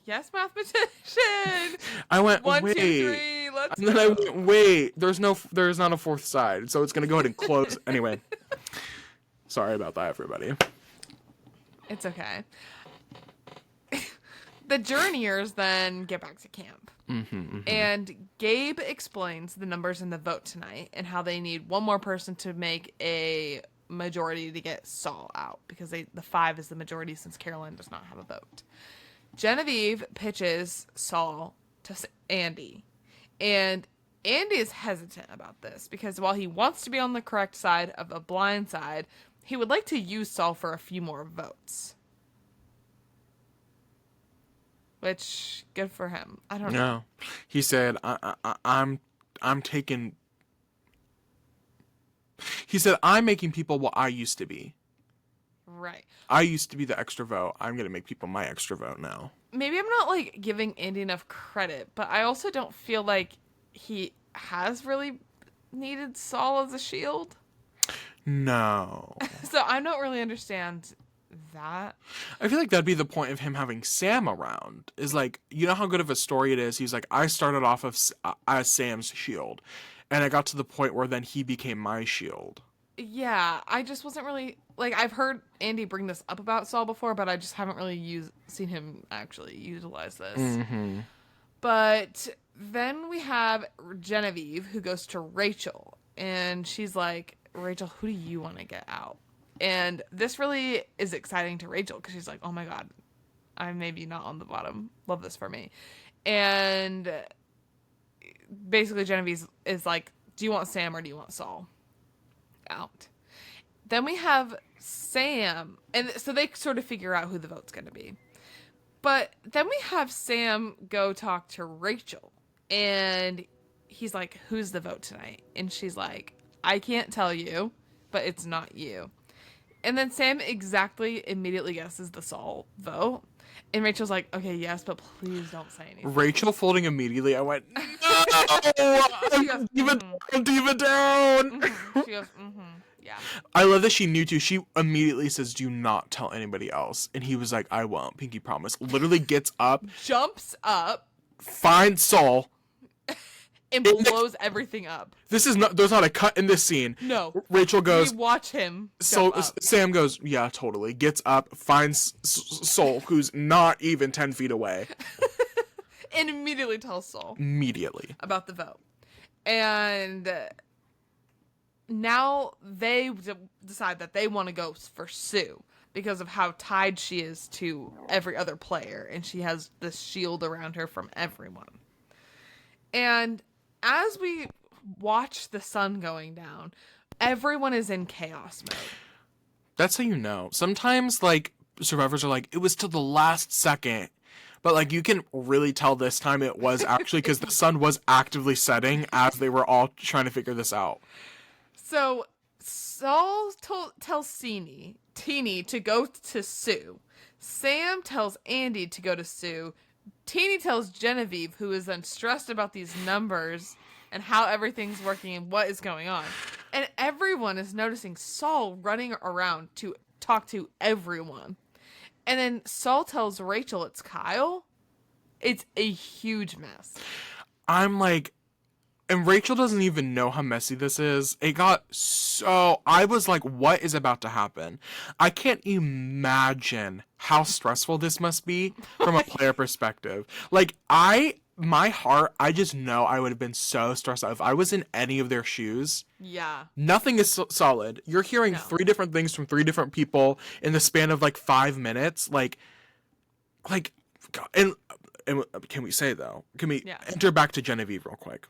Yes, mathematician. I went, 1, wait. 2, 3, let's and then I went, wait, there's not a 4th side, so it's gonna go ahead and close. Anyway, sorry about that, everybody. It's okay. The journeyers then get back to camp. And Gabe explains the numbers in the vote tonight and how they need one more person to make a majority to get Saul out, because the 5 is the majority since Caroline does not have a vote. Genevieve pitches Saul to Andy, and Andy is hesitant about this because while he wants to be on the correct side of a blind side, he would like to use Saul for a few more votes. Which, good for him. I don't know. No, he said, I'm taking. He said, I'm making people what I used to be. Right. I used to be the extra vote. I'm going to make people my extra vote now. Maybe I'm not, like, giving Andy enough credit, but I also don't feel like he has really needed Saul as a shield. No. So I don't really understand that. I feel like that'd be the point of him having Sam around. Is like, you know how good of a story it is? He's like, I started off as Sam's shield, and I got to the point where then he became my shield. Yeah, I just wasn't really, like, I've heard Andy bring this up about Saul before, but I just haven't really seen him actually utilize this. Mm-hmm. But then we have Genevieve, who goes to Rachel, and she's like, Rachel, who do you want to get out? And this really is exciting to Rachel, because she's like, oh my god, I'm maybe not on the bottom. Love this for me. And basically Genevieve is like, do you want Sam or do you want Saul out? Then we have Sam, and so they sort of figure out who the vote's going to be. But then we have Sam go talk to Rachel, and he's like, who's the vote tonight? And she's like, I can't tell you, but it's not you. And then Sam immediately guesses the Saul vote. And Rachel's like, okay, yes, but please don't say anything. Rachel folding immediately. I went, no! I'm diva down! Mm-hmm. She goes, mm-hmm. Yeah. I love that she knew too. She immediately says, "Do not tell anybody else." And he was like, "I won't." Pinky promise. Literally gets up, Jumps up finds Saul. and blows everything up. This is not. There's not a cut in this scene. No. Rachel goes. We watch him. So Jump up. Sam goes, "Yeah, totally." Gets up, finds Saul, who's not even 10 feet away. And immediately tells Saul Immediately. about the vote. And now they decide that they want to go for Sue because of how tied she is to every other player. And she has this shield around her from everyone. And as we watch the sun going down, everyone is in chaos mode. That's how you know. Sometimes, like, survivors are like, it was till the last second. But, like, you can really tell this time it was actually because the sun was actively setting as they were all trying to figure this out. So Saul tells Teeny to go to Sue. Sam tells Andy to go to Sue. Teeny tells Genevieve, who is then stressed about these numbers and how everything's working and what is going on. And everyone is noticing Saul running around to talk to everyone. And then Saul tells Rachel it's Kyle. It's a huge mess. I'm like, and Rachel doesn't even know how messy this is. It got so, I was like, what is about to happen? I can't imagine how stressful this must be from a player perspective. Like, my heart, I just know I would have been so stressed out if I was in any of their shoes. Yeah. Nothing is solid. You're hearing 3 different things from 3 different people in the span of like 5 minutes. Like, God, and can we say though? Can we enter back to Genevieve real quick?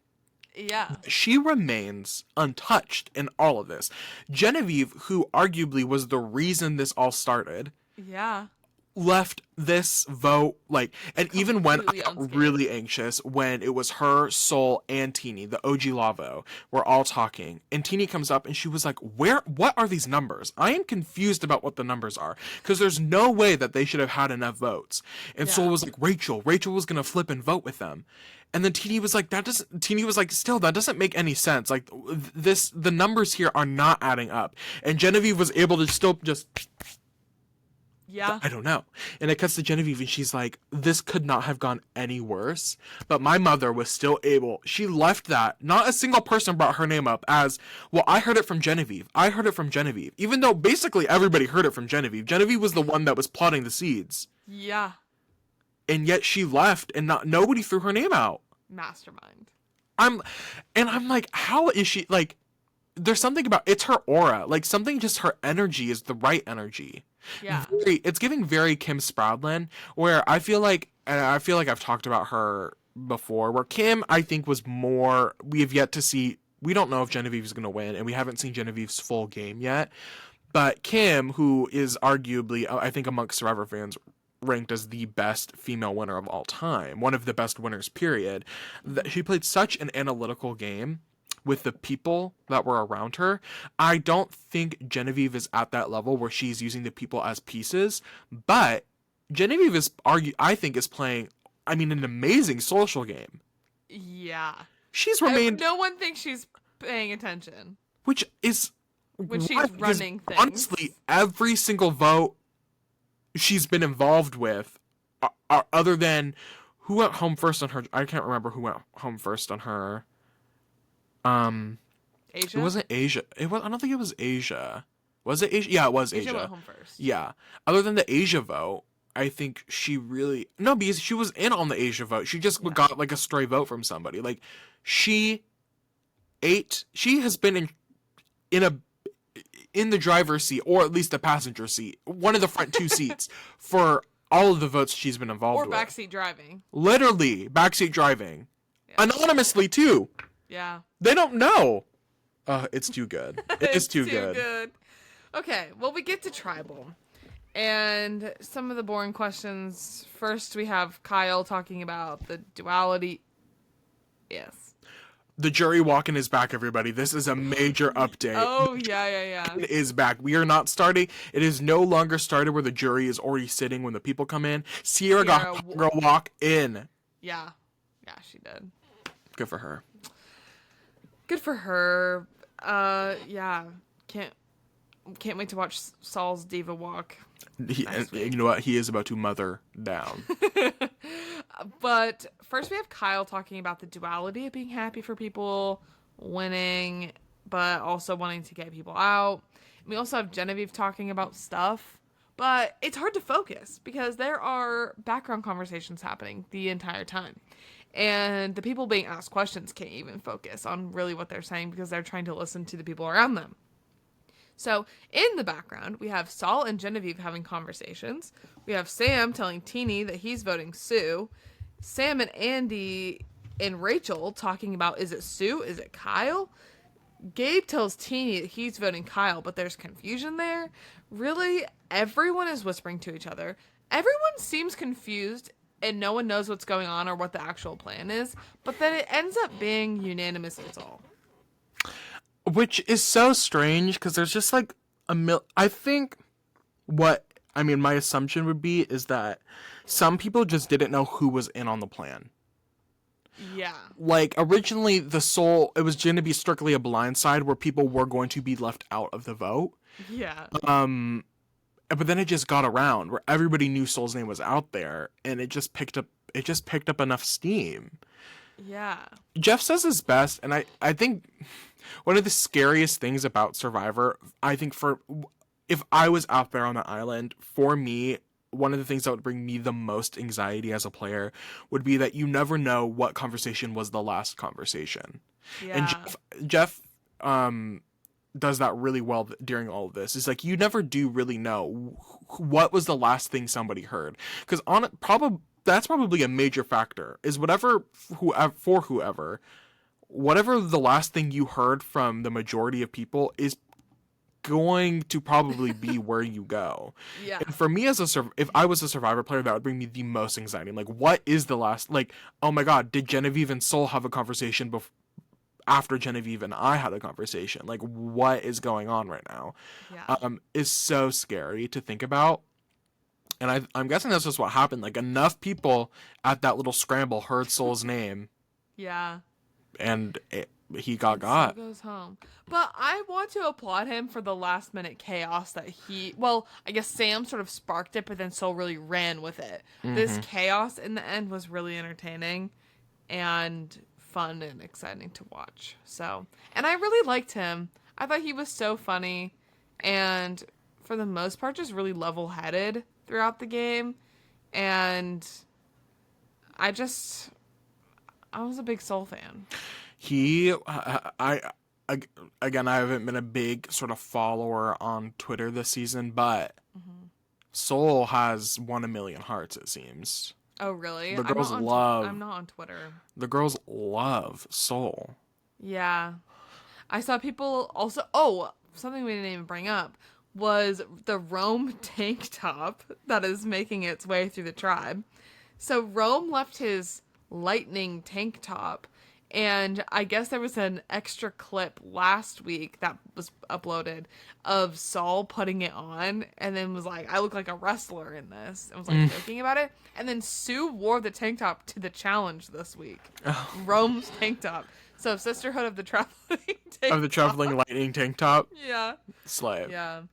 Yeah. She remains untouched in all of this. Genevieve, who arguably was the reason this all started. Yeah. Left this vote, like, and even when I got unscathed. really anxious when it was her, Soul, and Teeny, the OG Lavo, were all talking, and Teeny comes up and she was like, what are these numbers? I am confused about what the numbers are, because there's no way that they should have had enough votes. And Soul was like, Rachel was gonna flip and vote with them. And then Teeny was like, still, that doesn't make any sense. Like, the numbers here are not adding up. And Genevieve was able to still just... Yeah. I don't know. And it cuts to Genevieve and she's like, this could not have gone any worse. But my mother was still able. She left that. Not a single person brought her name up as, well, I heard it from Genevieve. I heard it from Genevieve. Even though basically everybody heard it from Genevieve. Genevieve was the one that was plotting the seeds. Yeah. And yet she left and nobody threw her name out. Mastermind. I'm like, how is she, like, there's something about, it's her aura. Like, something, just her energy is the right energy. Yeah. It's giving very Kim Spradlin, where I feel like I've talked about her before, where Kim, I think, was more, we have yet to see, we don't know if Genevieve is going to win, and we haven't seen Genevieve's full game yet, but Kim, who is arguably, I think amongst Survivor fans, ranked as the best female winner of all time, one of the best winners, period, that she played such an analytical game with the people that were around her. I don't think Genevieve is at that level where she's using the people as pieces, but Genevieve I think is playing, an amazing social game. Yeah. She's remained... No one thinks she's paying attention. Which is... When she's running things. Honestly, every single vote she's been involved with, other than... Who went home first on her... I can't remember who went home first on her... Asia? It wasn't Asia. I don't think it was Asia. Was it Asia? Yeah, it was Asia. Asia went home first. Yeah. Other than the Asia vote, I think she really... No, because she was in on the Asia vote. She just got, like, a stray vote from somebody. Like, she has been in the driver's seat, or at least the passenger seat, one of the front 2 seats, for all of the votes she's been involved with. Or backseat driving. Literally, backseat driving. Yeah. Anonymously, too. Yeah. They don't know. It's too good. It is too good. Okay, well, we get to Tribal. And some of the boring questions. First, we have Kyle talking about the duality. Yes. The jury walk-in is back, everybody. This is a major update. Oh, yeah. It is back. We are not starting. It is no longer started where the jury is already sitting when the people come in. Sierra got her walk in. Yeah. Yeah, she did. Good for her. Good for her. Yeah. Can't wait to watch Saul's Diva Walk. And you know what? He is about to mother down. But first we have Kyle talking about the duality of being happy for people winning, but also wanting to get people out. We also have Genevieve talking about stuff, but it's hard to focus because there are background conversations happening the entire time. And the people being asked questions can't even focus on really what they're saying because they're trying to listen to the people around them. So in the background, we have Saul and Genevieve having conversations. We have Sam telling Teeny that he's voting Sue. Sam and Andy and Rachel talking about, is it Sue? Is it Kyle? Gabe tells Teeny that he's voting Kyle, but there's confusion there. Really, everyone is whispering to each other. Everyone seems confused and no one knows what's going on or what the actual plan is, but then it ends up being unanimous as all. Which is so strange because there's just like I think my assumption would be is that some people just didn't know who was in on the plan. Yeah. Like originally it was going to be strictly a blind side where people were going to be left out of the vote. Yeah. But then it just got around where everybody knew Soul's name was out there and it just picked up enough steam. Yeah. Jeff says his best, and I think one of the scariest things about Survivor, I think if I was out there on the island, for me, one of the things that would bring me the most anxiety as a player would be that you never know what conversation was the last conversation. Yeah. And Jeff does that really well during all of this. It's like you never do really know what was the last thing somebody heard. Because that's probably a major factor, is whatever the last thing you heard from the majority of people is going to probably be where you go. Yeah. And for me if I was a Survivor player, that would bring me the most anxiety. Like, what is the last, like, oh my God, did Genevieve and Soul have a conversation after Genevieve and I had a conversation? Like, what is going on right now? Yeah. Is so scary to think about. And I'm guessing that's just what happened. Like, enough people at that little scramble heard Soul's name. Yeah. And he got. So goes home. But I want to applaud him for the last minute chaos that I guess Sam sort of sparked it, but then Soul really ran with it. Mm-hmm. This chaos in the end was really entertaining and fun and exciting to watch. So, and I really liked him. I thought he was so funny and for the most part just really level-headed throughout the game. And I was a big Soul fan. I haven't been a big sort of follower on Twitter this season, but Soul has won 1 million hearts, it seems. Oh, really? The girls love... I'm not on Twitter. The girls love Soul. Yeah. I saw people also... Oh, something we didn't even bring up was the Rome tank top that is making its way through the tribe. So Rome left his lightning tank top, and I guess there was an extra clip last week that was uploaded of Saul putting it on and then was like, I look like a wrestler in this, and was like joking about it. And then Sue wore the tank top to the challenge this week. Oh. Rome's tank top. So Sisterhood of the Traveling Tank Of the Traveling Lightning tank top? Yeah. Slave. Yeah.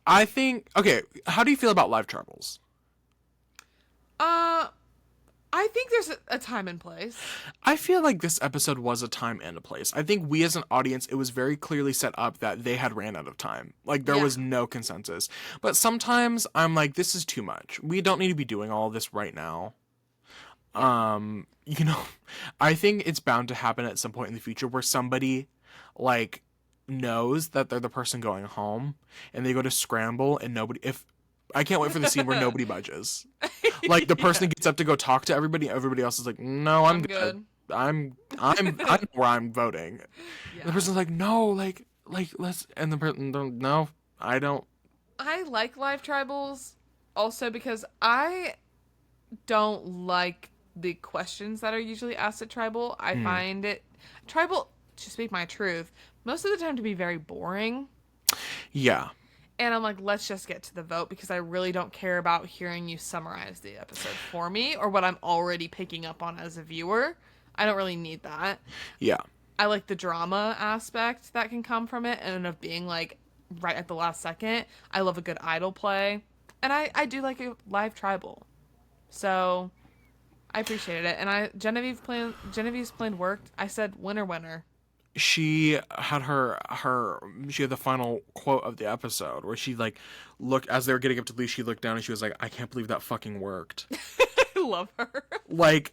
I think, okay, how do you feel about live travels? I think there's a time and place. I feel like this episode was a time and a place. I think we as an audience, it was very clearly set up that they had ran out of time. Like, there was no consensus. But sometimes I'm like, this is too much. We don't need to be doing all of this right now. I think it's bound to happen at some point in the future where somebody, like, knows that they're the person going home and they go to scramble and I can't wait for the scene where nobody budges. Like, the person gets up to go talk to everybody else is like, no, I'm good. I'm where I'm voting. Yeah. And the person's like, no, like let's, and the person, no, I don't. I like live tribals also because I don't like the questions that are usually asked at tribal. I find tribal, to speak my truth, most of the time to be very boring. Yeah. And I'm like, let's just get to the vote because I really don't care about hearing you summarize the episode for me or what I'm already picking up on as a viewer. I don't really need that. Yeah. I like the drama aspect that can come from it and of being like right at the last second. I love a good idol play. And I do like a live tribal. So I appreciated it. And Genevieve's plan worked. I said winner winner. She had she had the final quote of the episode where she like looked as they were getting up to leave, she looked down and she was like, I can't believe that fucking worked. I love her. Like,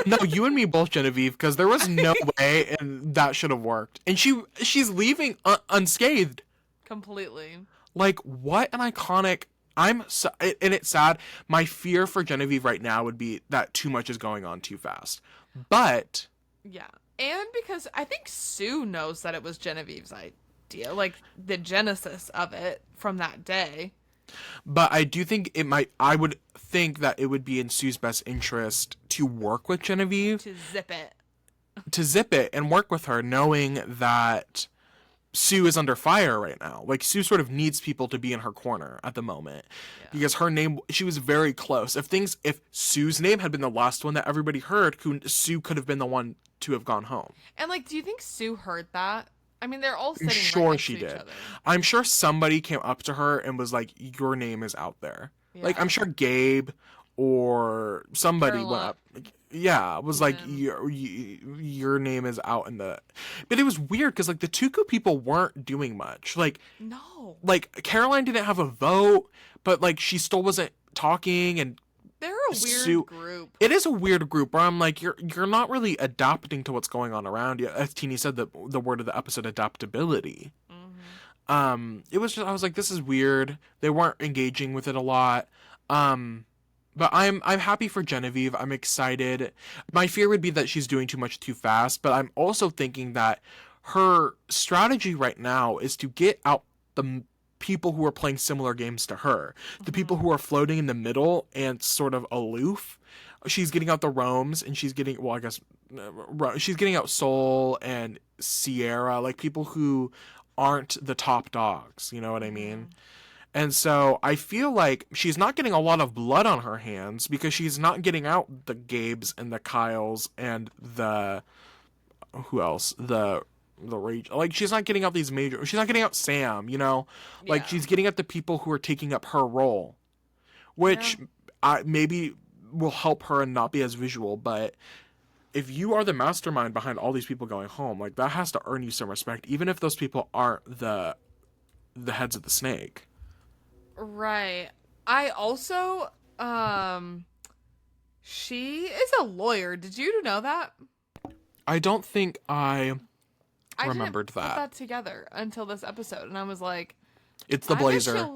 no, you and me both, Genevieve, because there was no way and that should have worked. And she's leaving unscathed. Completely. Like, what an iconic. And it's sad. My fear for Genevieve right now would be that too much is going on too fast. But yeah. And because I think Sue knows that it was Genevieve's idea, like the genesis of it from that day. But I do think I would think that it would be in Sue's best interest to work with Genevieve. To zip it. To zip it and work with her, knowing that Sue is under fire right now. Like, Sue sort of needs people to be in her corner at the moment. Yeah. Because her name, she was very close. If Sue's name had been the last one that everybody heard, Sue could have been the one to have gone home. And, like, do you think Sue heard that? I mean, they're all sitting sure right next she to each did. other. I'm sure somebody came up to her and was like, your name is out there. Yeah. Like, I'm sure Gabe or somebody went up. Yeah, it was like, your name is out in the... But it was weird because, like, the Tuku people weren't doing much. Like, no. Like, Caroline didn't have a vote, but, like, she still wasn't talking, and they're a weird group. It is a weird group where I'm like, you're not really adapting to what's going on around you. As Teeny said, the word of the episode, adaptability. Mm-hmm. It was just, I was like, this is weird. They weren't engaging with it a lot. But I'm happy for Genevieve. I'm excited. My fear would be that she's doing too much too fast, but I'm also thinking that her strategy right now is to get out the people who are playing similar games to her. The people who are floating in the middle and sort of aloof. She's getting out the Romes, and she's getting, well, I guess, she's getting out Soul and Sierra, like people who aren't the top dogs, you know what I mean? And so I feel like she's not getting a lot of blood on her hands because she's not getting out the Gabes and the Kyles and the, who else? The rage, like, she's not getting out these major, she's not getting out Sam, you know, like, she's getting at the people who are taking up her role, which maybe will help her and not be as visual. But if you are the mastermind behind all these people going home, like, that has to earn you some respect, even if those people aren't the heads of the snake. Right. I also she is a lawyer. Did you know that? I don't think I remembered didn't put that together until this episode, and I was like, it's the blazer.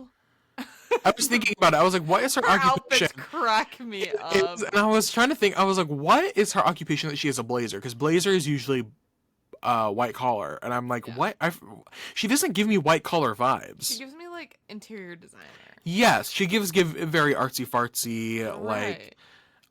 I was thinking about it. I was like, what is her occupation? Outfits crack me up. And I was trying to think. I was like, what is her occupation that she has a blazer? Because blazer is usually white collar, and I'm like, what? She doesn't give me white collar vibes. She gives me like interior designer. Yes, she give very artsy fartsy, right. Like,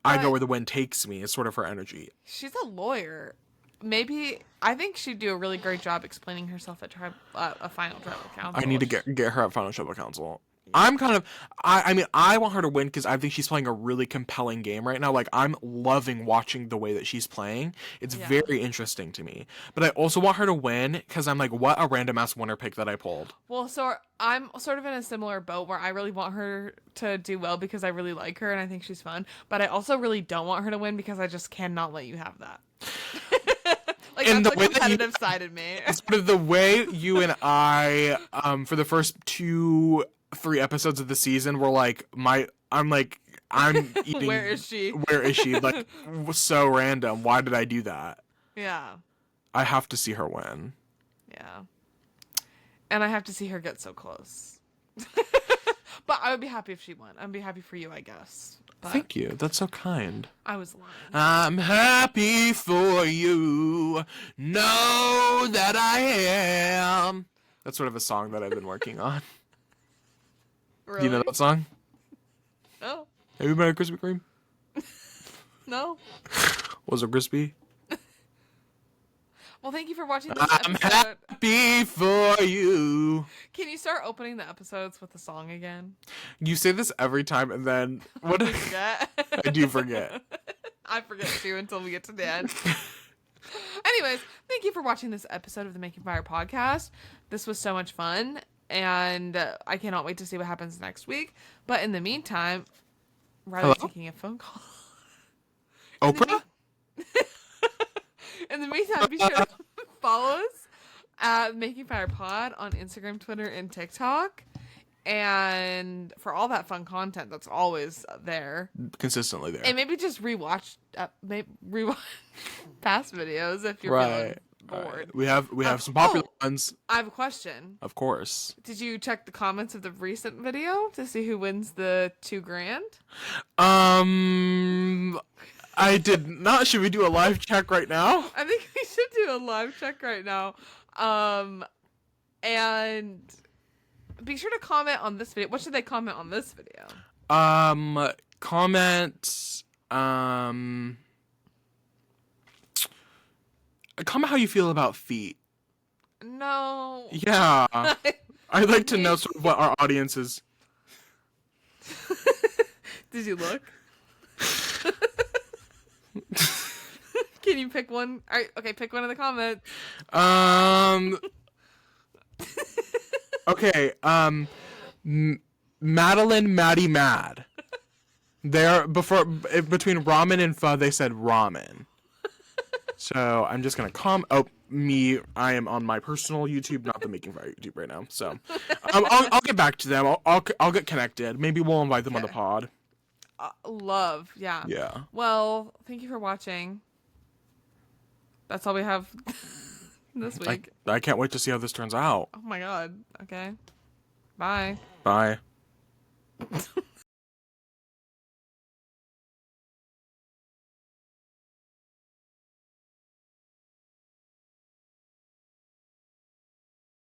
I go where the wind takes me. Is sort of her energy. She's a lawyer. Maybe I think she'd do a really great job explaining herself at a final tribal council. I need to get her at final tribal council. I'm kind of, I mean, I want her to win because I think she's playing a really compelling game right now. Like, I'm loving watching the way that she's playing. It's very interesting to me. But I also want her to win because I'm like, what a random ass winner pick that I pulled. Well, so I'm sort of in a similar boat where I really want her to do well because I really like her and I think she's fun. But I also really don't want her to win because I just cannot let you have that. Like, and that's the competitive side of me. Sort of the way you and I, for the first 2-3 episodes of the season, were like, I'm eating. Where is she? Where is she? Like, so random. Why did I do that? Yeah. I have to see her win. Yeah. And I have to see her get so close. But I would be happy if she won. I'd be happy for you, I guess. But thank you. That's so kind. I was lying. I'm happy for you. Know that I am. That's sort of a song that I've been working on. Really? Do you know that song? No. Have you been at Krispy Kreme? No. Was it crispy? Well, thank you for watching this episode. I'm happy for you. Can you start opening the episodes with the song again? You say this every time, and then what? I forget. I do forget. I forget too until we get to the end. Anyways, thank you for watching this episode of the Making Fire podcast. This was so much fun, and I cannot wait to see what happens next week. But in the meantime, Riley's Hello? taking a phone call. Oprah? In the meantime, be sure to follow us at Making Fire Pod on Instagram, Twitter, and TikTok. And for all that fun content that's always there. Consistently there. And maybe just rewatch past videos if you're feeling bored. Right. We have some popular ones. I have a question. Of course. Did you check the comments of the recent video to see who wins the $2,000? I did not. Should we do a live check right now? I think we should do a live check right now. And be sure to comment on this video. What should they comment on this video? Comment how you feel about feet. No. Yeah. I'd like to know sort of what our audience is. Did you look? Can you pick one? All right, okay, pick one in the comments. Okay, Madeline, Maddie, Mad. They're between ramen and pho. They said ramen. So I'm just gonna I am on my personal YouTube, not the Making Fire YouTube right now. So I'll get back to them. I'll get connected. Maybe we'll invite them on the pod. Love, yeah. Yeah. Well, thank you for watching. That's all we have this week. I can't wait to see how this turns out. Oh my god. Okay. Bye. Bye.